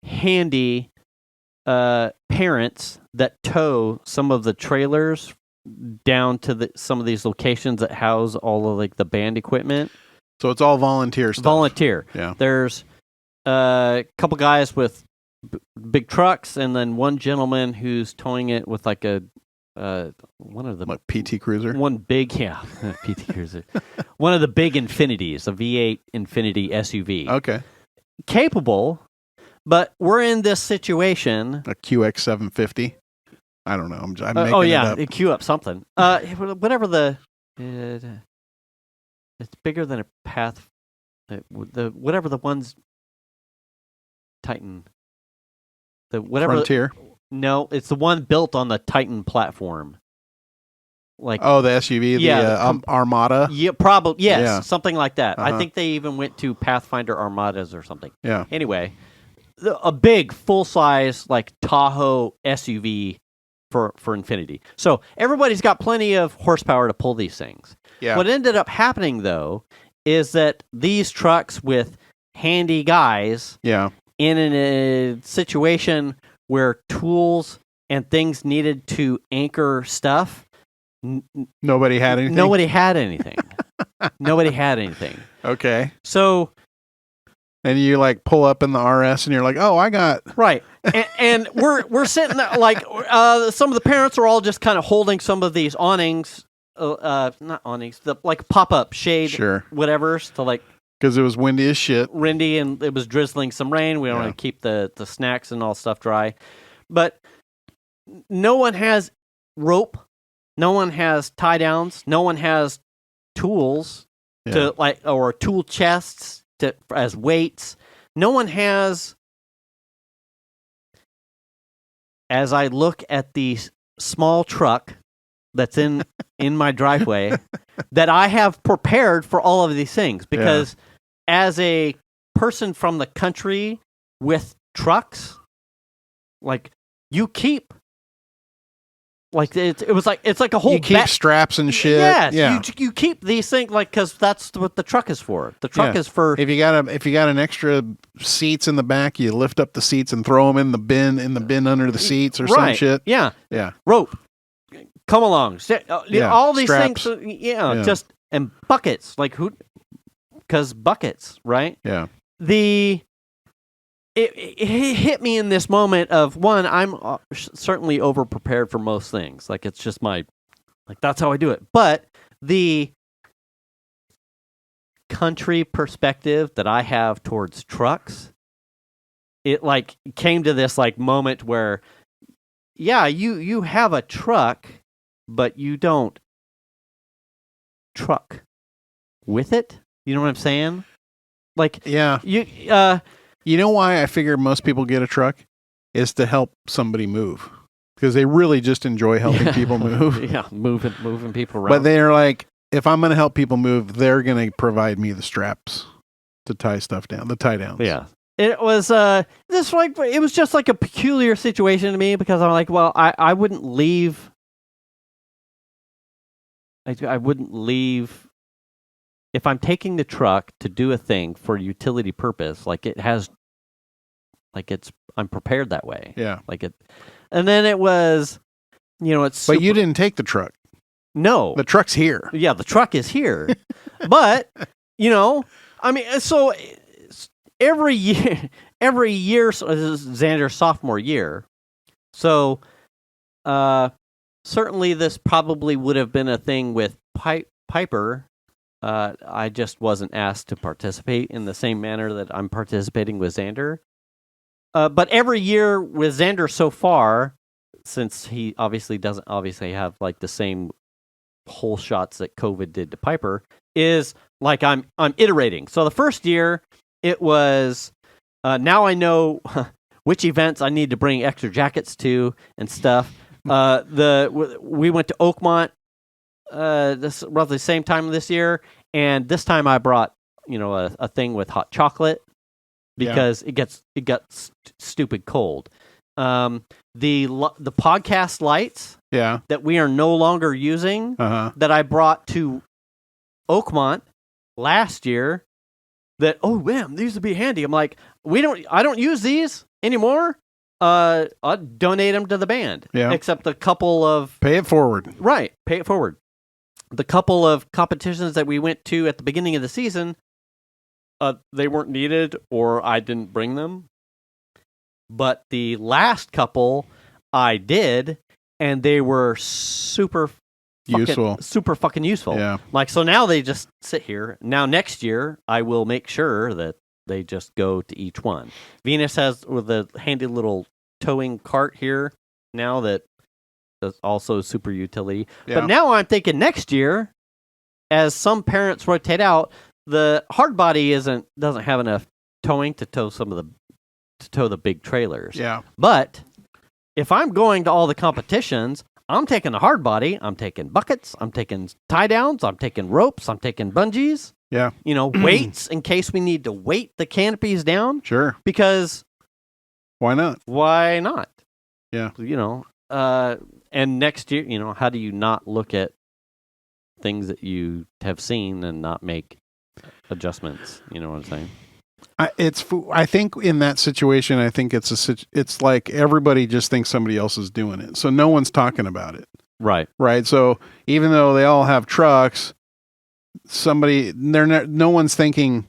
handy parents that tow some of the trailers down to some of these locations that house all of like the band equipment. So it's all volunteer stuff. Volunteer. Yeah. There's a couple guys with big trucks, and then one gentleman who's towing it with like one of the like PT Cruiser. One big PT Cruiser. One of the big Infinities, a V8 Infinity SUV. Okay. Capable, but we're in this situation. A QX 750. I don't know. I'm making it up. Queue up something. Whatever it's bigger than a Path. Whatever the one's Titan. Frontier. No, it's the one built on the Titan platform. Like the SUV, the Armada. Yeah, probably something like that. Uh-huh. I think they even went to Pathfinder Armadas or something. Yeah. Anyway, a big full size like Tahoe SUV for Infinity. So everybody's got plenty of horsepower to pull these things. Yeah. What ended up happening though is that these trucks with handy guys in a situation where tools and things needed to anchor stuff, nobody had anything. Nobody had anything. Okay. So, and you like pull up in the RS, and you're like, "Oh, I got right." and we're sitting there like some of the parents are all just kind of holding some of these awnings, not awnings, the like pop up shade, whatever's to like. Because it was windy as shit. Windy, and it was drizzling some rain. We don't want to keep the snacks and all stuff dry. But no one has rope. No one has tie downs. No one has tools to or tool chests as weights. No one has. As I look at the small truck that's in my driveway, that I have prepared for all of these things because. As a person from the country with trucks, like you keep, like it's like a whole. You keep straps and shit. Yes, yeah. You keep these things like because that's what the truck is for. The truck is for. If you got an extra seats in the back, you lift up the seats and throw them in the bin under the seats or some shit. Yeah, yeah. Rope, come along. All these straps. things. Just and buckets. Like who. Because buckets, right? Yeah. It hit me in this moment of one, I'm certainly over prepared for most things. Like it's just that's how I do it. But the country perspective that I have towards trucks, it like came to this like moment where, you have a truck, but you don't truck with it. You know what I'm saying? Like, you know why I figure most people get a truck is to help somebody move because they really just enjoy helping people move. Moving people around. But they're like, if I'm going to help people move, they're going to provide me the straps to tie stuff down, the tie downs. Yeah. It was it was just like a peculiar situation to me because I'm like, well, I wouldn't leave. I wouldn't leave if I'm taking the truck to do a thing for utility purpose, I'm prepared that way. Yeah. And then it was, But you didn't take the truck. No. The truck's here. Yeah, the truck is here. But, so every year, so this is Zander's sophomore year. So, certainly this probably would have been a thing with Piper. I just wasn't asked to participate in the same manner that I'm participating with Zander. But every year with Zander so far, since he doesn't have like the same hole shots that COVID did to Piper, is like I'm iterating. So the first year it was now I know which events I need to bring extra jackets to and stuff. We went to Oakmont this roughly the same time this year, and this time I brought a thing with hot chocolate because it got stupid cold. The podcast lights that we are no longer using that I brought to Oakmont last year. That man, these would be handy. I'm like, I don't use these anymore. I'll donate them to the band. Yeah. Except a couple of pay it forward. Right, pay it forward. The couple of competitions that we went to at the beginning of the season, they weren't needed, or I didn't bring them. But the last couple I did, and they were super fucking useful. Yeah. Like, so now they just sit here. Now next year, I will make sure that they just go to each one. Venus has with a handy little towing cart here now that's also super utility. Yeah. But now I'm thinking next year, as some parents rotate out, the hard body doesn't have enough towing to tow the big trailers. Yeah. But if I'm going to all the competitions, I'm taking a hard body, I'm taking buckets, I'm taking tie downs, I'm taking ropes, I'm taking bungees. Yeah. Weights in case we need to weight the canopies down. Sure. Because why not? Why not? Yeah. And next year, how do you not look at things that you have seen and not make adjustments? You know what I'm saying? I think in that situation, I think it's like everybody just thinks somebody else is doing it, so no one's talking about it. Right. Right. So even though they all have trucks, no one's thinking,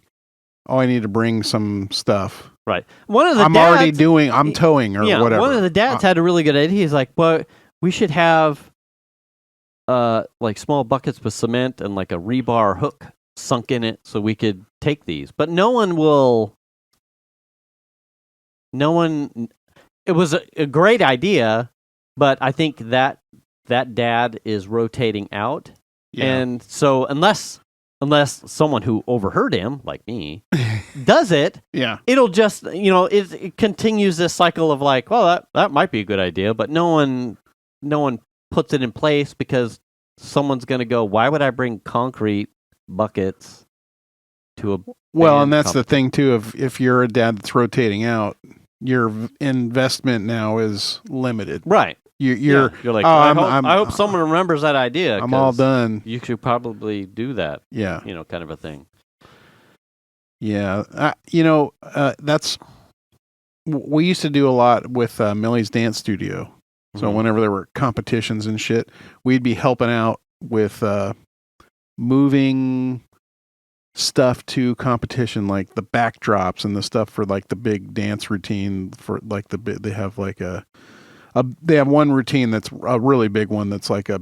I need to bring some stuff. Right. One of the I'm towing or whatever. One of the dads had a really good idea. He's like, well, we should have like small buckets with cement and like a rebar hook sunk in it so we could take these. But it was a great idea, but I think that dad is rotating out. Yeah. And so unless someone who overheard him, like me, does it, it'll just, it continues this cycle of like, well, that might be a good idea, but no one puts it in place because someone's going to go, why would I bring concrete buckets to a and that's the thing too, if you're a dad that's rotating out, your investment now is limited. Right. You're like, I hope someone remembers that idea. I'm all done. You should probably do that. Yeah. Kind of a thing. Yeah. That's, we used to do a lot with Millie's Dance Studio. So whenever there were competitions and shit, we'd be helping out with moving stuff to competition, like the backdrops and the stuff for like the big dance routine for like they have like they have one routine that's a really big one that's like a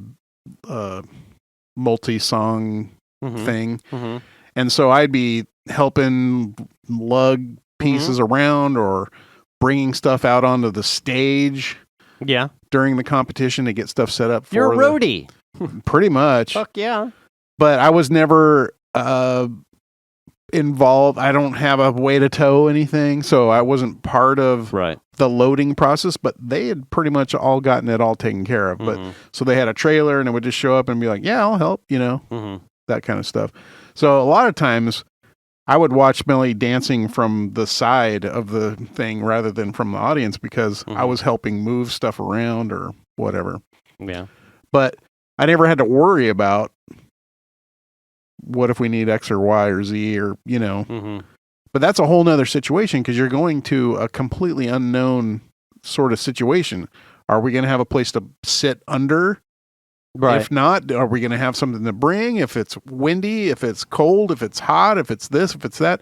multi-song thing. Mm-hmm. And so I'd be helping lug pieces around or bringing stuff out onto the stage. Yeah. During the competition to get stuff set up for You're a roadie. Pretty much. Fuck yeah. But I was never involved. I don't have a way to tow anything, so I wasn't part of the loading process, but they had pretty much all gotten it all taken care of. But so they had a trailer and it would just show up and be like, yeah, I'll help, that kind of stuff. So a lot of times I would watch Millie dancing from the side of the thing rather than from the audience because I was helping move stuff around or whatever. Yeah. But I never had to worry about what if we need X or Y or Z or, Mm-hmm. but that's a whole nother situation because you're going to a completely unknown sort of situation. Are we going to have a place to sit under? Right. If not, are we going to have something to bring? If it's windy, if it's cold, if it's hot, if it's this, if it's that,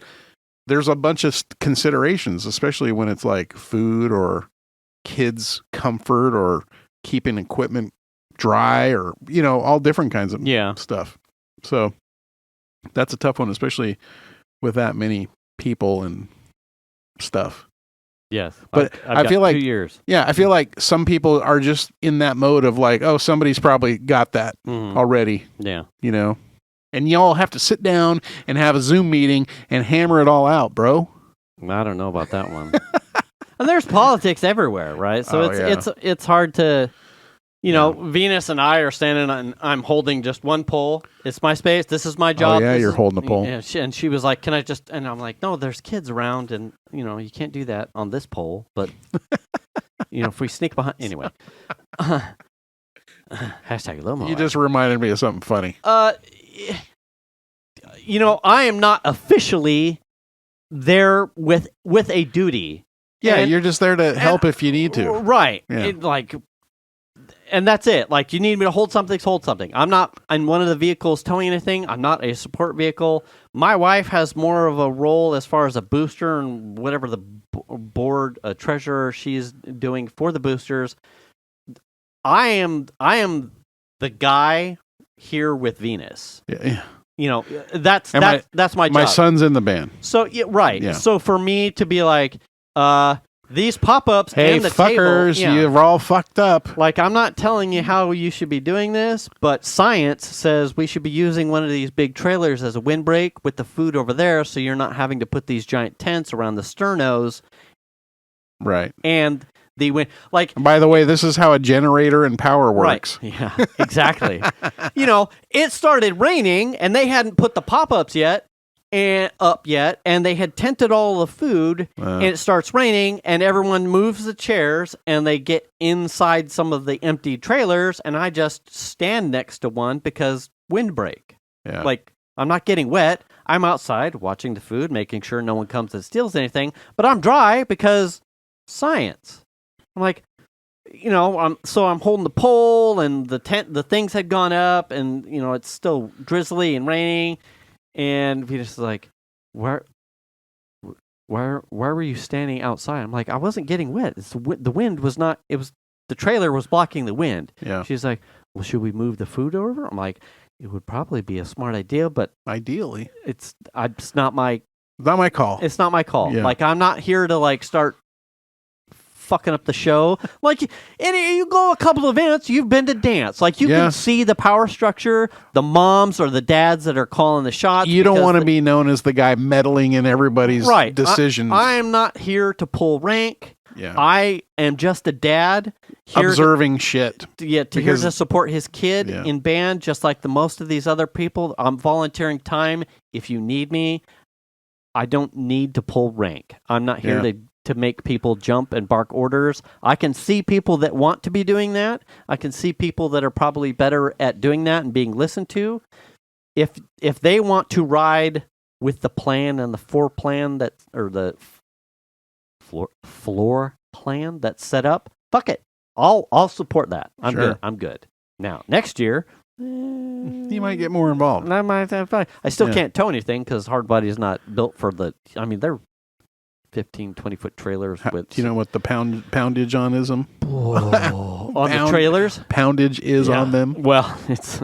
there's a bunch of considerations, especially when it's like food or kids' comfort or keeping equipment dry or, all different kinds of stuff. So that's a tough one, especially with that many people and stuff. Yes. But I've I got feel like 2 years. Yeah, I feel like some people are just in that mode of like, oh, somebody's probably got that already. Yeah. And y'all have to sit down and have a Zoom meeting and hammer it all out, bro. I don't know about that one. And there's politics everywhere, right? So it's hard to, Venus and I are standing and I'm holding just one pole. It's my space. This is my job. Oh, yeah, you're holding the pole. And she was like, can I just, and I'm like, no, there's kids around and, you can't do that on this pole. But, if we sneak behind, anyway. Hashtag Lomo. You just reminded me of something funny. I am not officially there with a duty. Yeah, you're just there to help if you need to. Right. Yeah. And that's it. Like, you need me to hold something, hold something. I'm not in one of the vehicles towing anything. I'm not a support vehicle. My wife has more of a role as far as a booster and whatever the board treasurer she's doing for the boosters. I am the guy here with Venus. Yeah. That's my job. My son's in the band. So right. Yeah. So for me to be like, these pop-ups hey, and the fuckers, table, you're all fucked up. Like, I'm not telling you how you should be doing this, but science says we should be using one of these big trailers as a windbreak with the food over there, so you're not having to put these giant tents around the sternos. Right. And the wind, like. By the way, this is how a generator and power works. Right. Yeah. Exactly. It started raining, and they hadn't put the pop-ups up yet, and they had tented all the food, and it starts raining, and everyone moves the chairs, and they get inside some of the empty trailers, and I just stand next to one because windbreak. Yeah. Like, I'm not getting wet. I'm outside watching the food, making sure no one comes and steals anything, but I'm dry because science. I'm like, I'm holding the pole, and the things had gone up, and it's still drizzly and raining. And Venus is like, why were you standing outside? I'm like, I wasn't getting wet. The wind was not, the trailer was blocking the wind. Yeah. She's like, well, should we move the food over? I'm like, it would probably be a smart idea, but ideally, it's not my call. It's not my call. Yeah. Like, I'm not here to start fucking up the show. Like, and you go a couple of events, you've been to dance. Like, you can see the power structure, the moms or the dads that are calling the shots. You don't want to be known as the guy meddling in everybody's decisions. I am not here to pull rank. Yeah. I am just a dad here observing shit. Here to support his kid in band, just like most of these other people. I'm volunteering time if you need me. I don't need to pull rank. I'm not here to make people jump and bark orders. I can see people that want to be doing that. I can see people that are probably better at doing that and being listened to. If they want to ride with the plan and the floor plan floor plan that's set up, fuck it. I'll support that. I'm good. I'm good. Now, next year, you might get more involved. I still can't tow anything because Hard Body is not built for they're 15, 20-foot trailers with... Do you know what the poundage on is them? On the trailers? Poundage is on them? Well, it's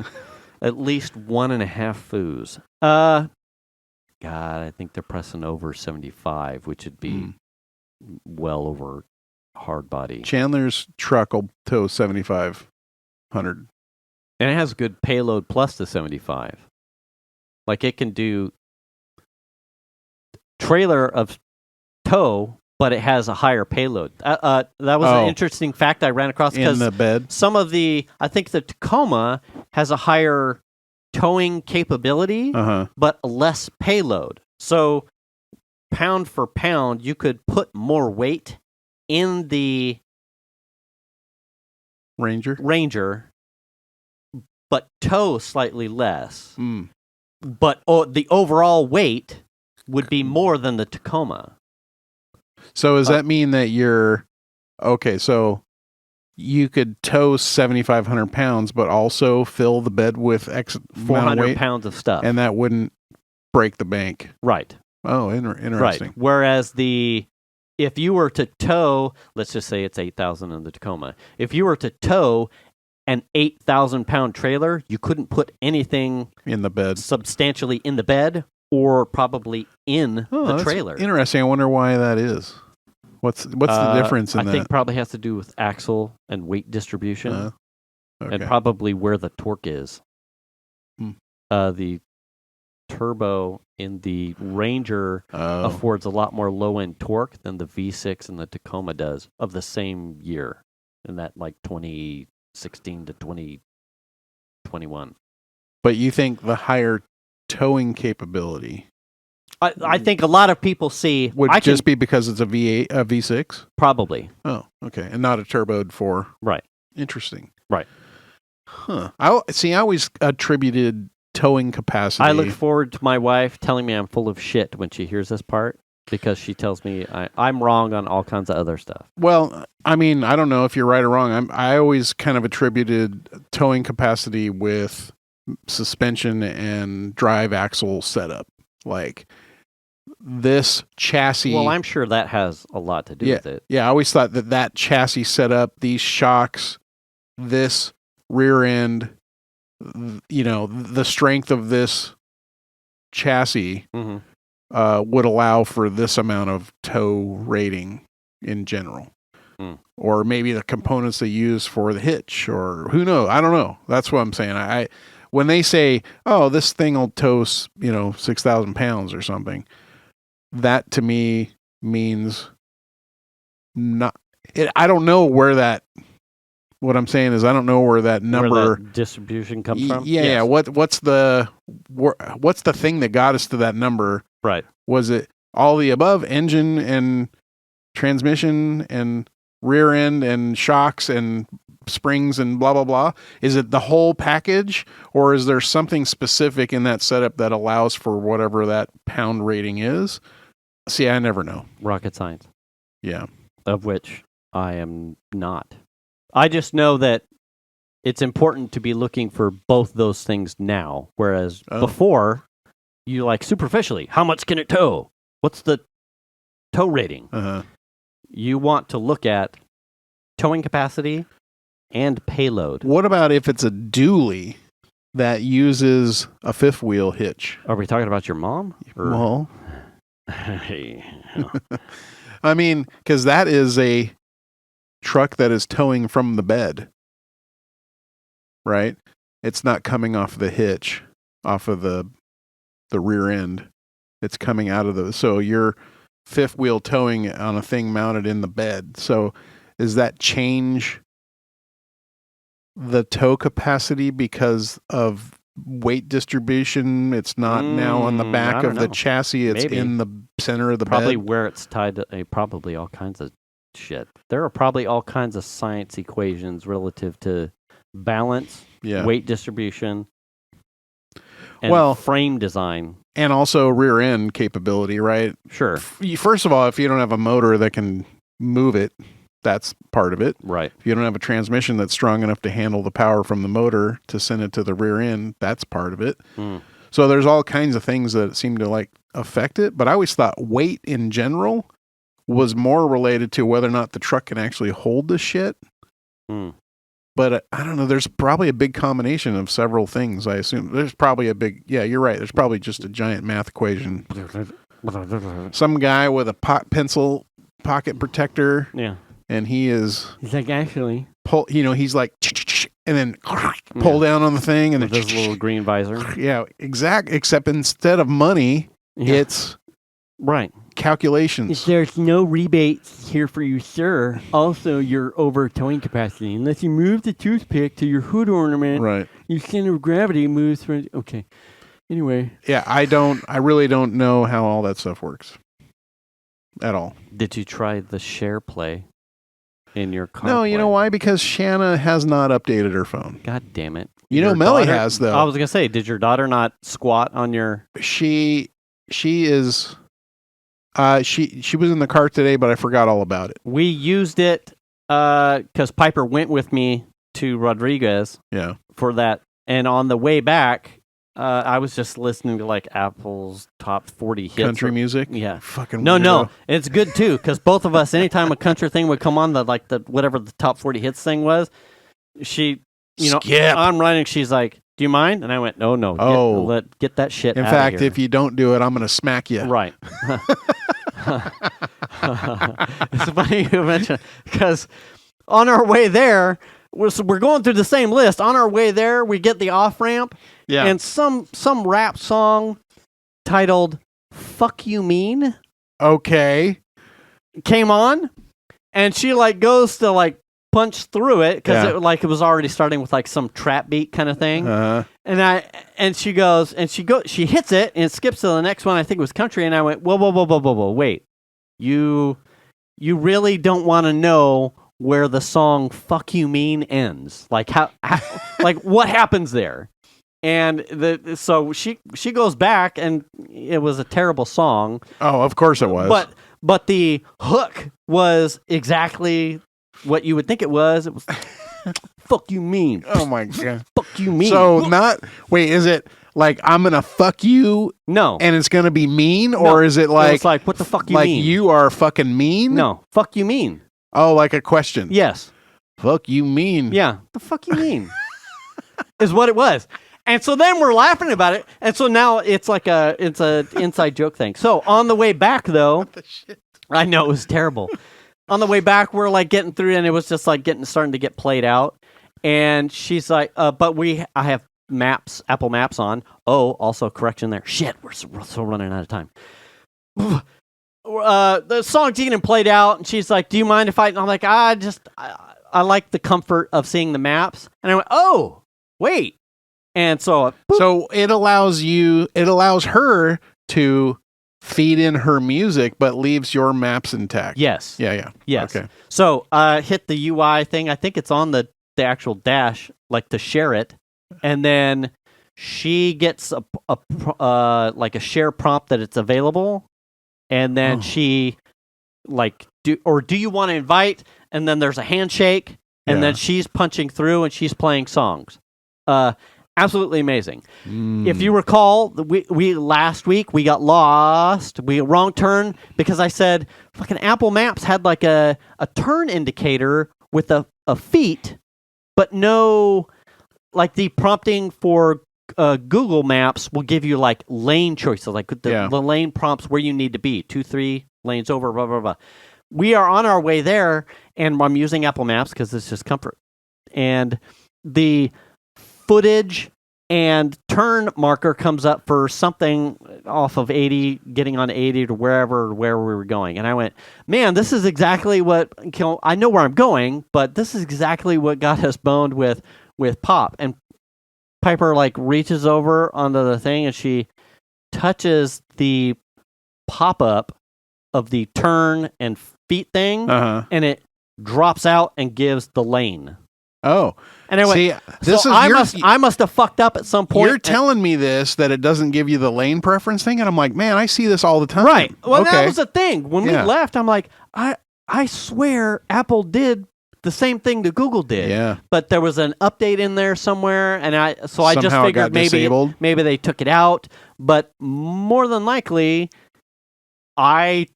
at least 1.5 foos. God, I think they're pressing over 75, which would be well over Hard Body. Chandler's truck will tow 7,500. And it has a good payload plus the 75. Like, it can do trailer of tow, but it has a higher payload. That was an interesting fact I ran across. In the bed? Some of I think the Tacoma has a higher towing capability, but less payload. So, pound for pound, you could put more weight in the Ranger, but tow slightly less. But the overall weight would be more than the Tacoma. So does that mean that you're okay? So you could tow 7,500 pounds, but also fill the bed with 400 weight, pounds of stuff, and that wouldn't break the bank. Right. Oh, interesting. Right. Whereas if you were to tow, let's just say it's 8,000 in the Tacoma. If you were to tow an 8,000-pound trailer, you couldn't put anything in the bed, substantially in the bed, or probably in the trailer. Interesting. I wonder why that is. What's the difference in that? I think probably has to do with axle and weight distribution, okay. and probably where the torque is. The turbo in the Ranger affords a lot more low-end torque than the V6 and the Tacoma does of the same year, in that like 2016 to 2021. But you think the higher towing capability I think a lot of people see would just be because it's a V8, a V6? Probably. Oh, okay. And not a turboed 4. Right. Interesting. Right. Huh. I always attributed towing capacity. I look forward to my wife telling me I'm full of shit when she hears this part, because she tells me I'm wrong on all kinds of other stuff. Well, I mean, I don't know if you're right or wrong. I always kind of attributed towing capacity with suspension and drive axle setup. Like this chassis. Well, I'm sure that has a lot to do with it. Yeah, I always thought that chassis setup, these shocks, this rear end, the strength of this chassis would allow for this amount of tow rating in general. Or maybe the components they use for the hitch, or who knows? I don't know. That's what I'm saying. When they say, "Oh, this thing will tow, 6,000 pounds or something," that to me means not. I don't know where that. What I'm saying is, I don't know where that number where that distribution comes from. Yeah. What's the thing that got us to that number? Right. Was it all the above? Engine and transmission and rear end and shocks and springs and blah blah blah? Is it the whole package, or is there something specific in that setup that allows for whatever that pound rating is? See, I never know. Rocket science. Yeah. Of which I am not. I just know that it's important to be looking for both those things now, whereas before, you superficially, how much can it tow? What's the tow rating? You want to look at towing capacity and payload. What about if it's a dually that uses a fifth wheel hitch? Are we talking about your mom? Well, I mean, because that is a truck that is towing from the bed, right? It's not coming off the hitch, off of the rear end. It's coming out of so you're fifth wheel towing on a thing mounted in the bed. So does that change the tow capacity because of weight distribution? It's not now on the back of the chassis. It's in the center of the probably bed. Where it's tied to probably all kinds of shit. There are probably all kinds of science equations relative to balance, weight distribution, and frame design. And also rear end capability, right? Sure. First of all, if you don't have a motor that can move it, that's part of it. Right. If you don't have a transmission that's strong enough to handle the power from the motor to send it to the rear end, that's part of it. So there's all kinds of things that seem to affect it. But I always thought weight in general was more related to whether or not the truck can actually hold the shit. But I don't know. There's probably a big combination of several things, I assume. There's probably you're right. There's probably just a giant math equation. Some guy with a pencil pocket protector. Yeah. And he's actually pull, he's like, and then pull down on the thing, and with his little green visor. Yeah, except instead of money, it's calculations. There's no rebates here for you, sir. Also, you're over towing capacity. Unless you move the toothpick to your hood ornament, right? Your center of gravity moves from. Okay. Anyway. Yeah, I really don't know how all that stuff works at all. Did you try the share play? in your CarPlay. No, you know why? Because Shanna has not updated her phone. God damn it. You know, Your Melly daughter- has, though. I was going to say, did your daughter not squat on your... She is... She was in the car today, but I forgot all about it. We used it because Piper went with me to Rodriguez Yeah. for that. And on the way back, I was just listening to like Apple's top 40 hits. Country music? Yeah. Fucking No, weirdo. it's good too because both of us, anytime a country thing would come on, the whatever the top 40 hits thing was, she, Skip. I'm running. She's like, "Do you mind?" And I went, "No. Oh. Get that shit." In outta fact, here." if you don't do it, I'm going to smack you. Right. It's funny you mention because on our way there, we're going through the same list. On our way there, we get the off ramp, Yeah. and some rap song titled "Fuck You Mean" Okay. came on, and she like goes to like punch through it because Yeah. it was already starting with like some trap beat kind of thing. Uh-huh. And she hits it and it skips to the next one. I think it was country, and I went, whoa, wait, you really don't want to know where the song "Fuck You Mean" ends? Like how like what happens there? And so she goes back, and it was a terrible song. Oh, of course it was. But the hook was exactly what you would think it was. It was "Fuck you mean." Oh my God. Fuck you mean. So is it like I'm going to fuck you no. and it's going to be mean? No. Or is it like, It's like, what the fuck you like mean? you are fucking mean? No. Fuck you mean. Oh, like a question. Yes. Fuck you mean. Yeah. The fuck you mean? Is what it was. And so then we're laughing about it. And so now it's like it's a inside joke thing. So on the way back though, I know it was terrible. On the way back, we're like getting through, and it was just like starting to get played out. And she's like, "But I have Apple Maps on." Oh, also correction there. Shit, we're so running out of time. The song's getting played out, and she's like, "Do you mind if I?" And I'm like, I like the comfort of seeing the maps. And I went, "Oh, wait." And so, So it allows her to feed in her music, but leaves your maps intact. yes, Yeah. yes. Okay. So hit the UI thing. I think it's on the actual dash, like to share it, and then she gets like a share prompt that it's available, and then she like do you want to invite? And then there's a handshake, and then she's punching through and she's playing songs. Absolutely amazing. If you recall, we last week we got lost. We wrong turn because I said fucking Apple Maps had like a turn indicator with a feet, but no, like the prompting for Google Maps will give you like lane choices, like the lane prompts where you need to be, 2, 3 lanes over, blah blah blah. We are on our way there, and I'm using Apple Maps because it's just comfort, and the footage and turn marker comes up for something off of 80, getting on 80 to where we were going. And I went, man, this is exactly what, I know where I'm going, but this is exactly what got us boned with Pop. And Piper like reaches over onto the thing and she touches the pop-up of the turn and feet thing, and it drops out and gives the lane. Oh, and I went, I must have fucked up at some point. You're telling me this, that it doesn't give you the lane preference thing, and I'm like, man, I see this all the time. Right. Well, okay. That was the thing. When we left, I'm like, I swear Apple did the same thing that Google did. Yeah. But there was an update in there somewhere, and I just Somehow it figured got disabled. maybe they took it out. But more than likely, I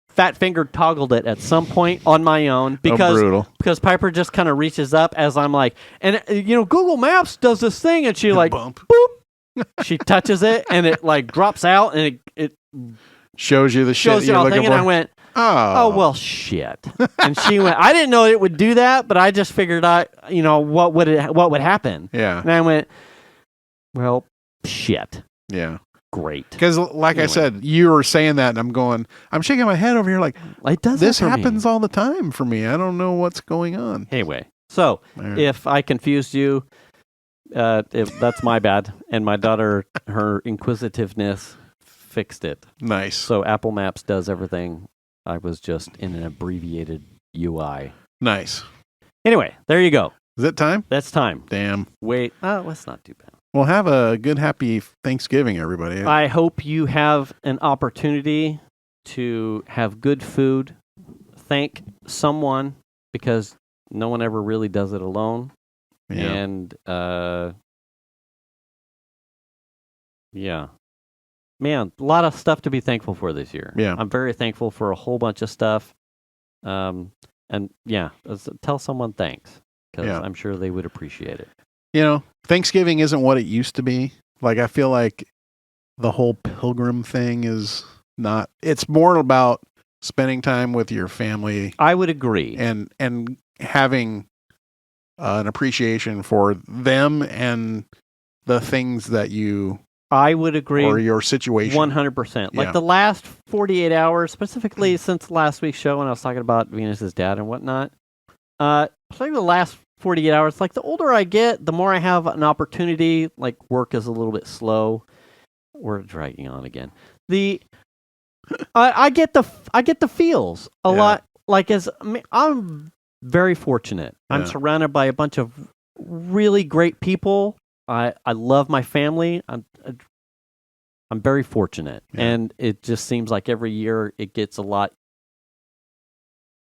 fat finger toggled it at some point on my own because Piper just kind of reaches up as I'm like, and Google Maps does this thing, and she like bump. Boop, she touches it and it like drops out and it shows you the shit shows you you're all looking thing, for. and I went, oh well shit. And she went, I didn't know it would do that, but I just figured what would happen. Yeah. And I went, well shit. Yeah. Great. Because, like I said, you were saying that, and I'm shaking my head over here like, it does this that for happens me. all the time for me. I don't know what's going on. Anyway, so if I confused you, that's my bad. And my daughter, her inquisitiveness fixed it. Nice. So Apple Maps does everything. I was just in an abbreviated UI. Nice. Anyway, there you go. Is it time? That's time. Damn. Wait. Let's not do that. Well, have a good, happy Thanksgiving, everybody. I hope you have an opportunity to have good food. Thank someone, because no one ever really does it alone. Yeah. And, yeah. Man, a lot of stuff to be thankful for this year. Yeah. I'm very thankful for a whole bunch of stuff. And yeah, tell someone thanks, because Yeah. I'm sure they would appreciate it. You know, Thanksgiving isn't what it used to be. Like, I feel like the whole pilgrim thing is not, it's more about spending time with your family I would agree. and having an appreciation for them and the things that you, I would agree. or your situation. 100%. Like Yeah. the last 48 hours, specifically since last week's show when I was talking about Venus's dad and whatnot, particularly the last 48 hours, like the older I get, the more I have an opportunity, like work is a little bit slow. We're dragging on again. I get the feels a Yeah. lot. Like I'm very fortunate. I'm Yeah. surrounded by a bunch of really great people. I love my family. I'm very fortunate, Yeah. and it just seems like every year it gets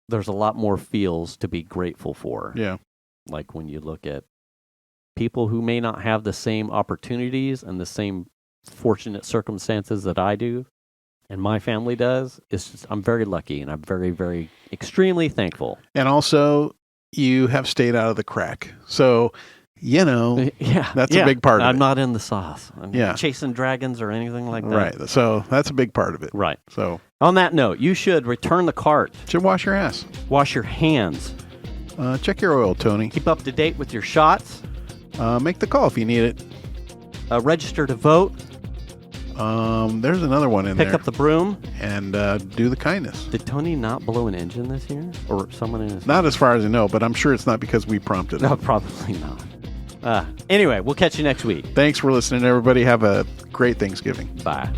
there's a lot more feels to be grateful for. Yeah. Like when you look at people who may not have the same opportunities and the same fortunate circumstances that I do and my family does, I'm very lucky, and I'm very, very extremely thankful. And also, you have stayed out of the crack. So, you know, Yeah, that's a big part of I'm it. not in the sauce. I'm Yeah. not chasing dragons or anything like that. Right. So, that's a big part of it. Right. So, On that note, you should return the cart, should wash your ass. wash your hands, Check your oil, Tony. keep up to date with your shots, Make the call if you need it. register to vote, There's another one in pick there. up the broom. And do the kindness. Did Tony not blow an engine this year? Or someone in his... Not as far as I know, but I'm sure it's not because we prompted it. No, probably not. Anyway, we'll catch you next week. Thanks for listening, everybody. Have a great Thanksgiving. Bye.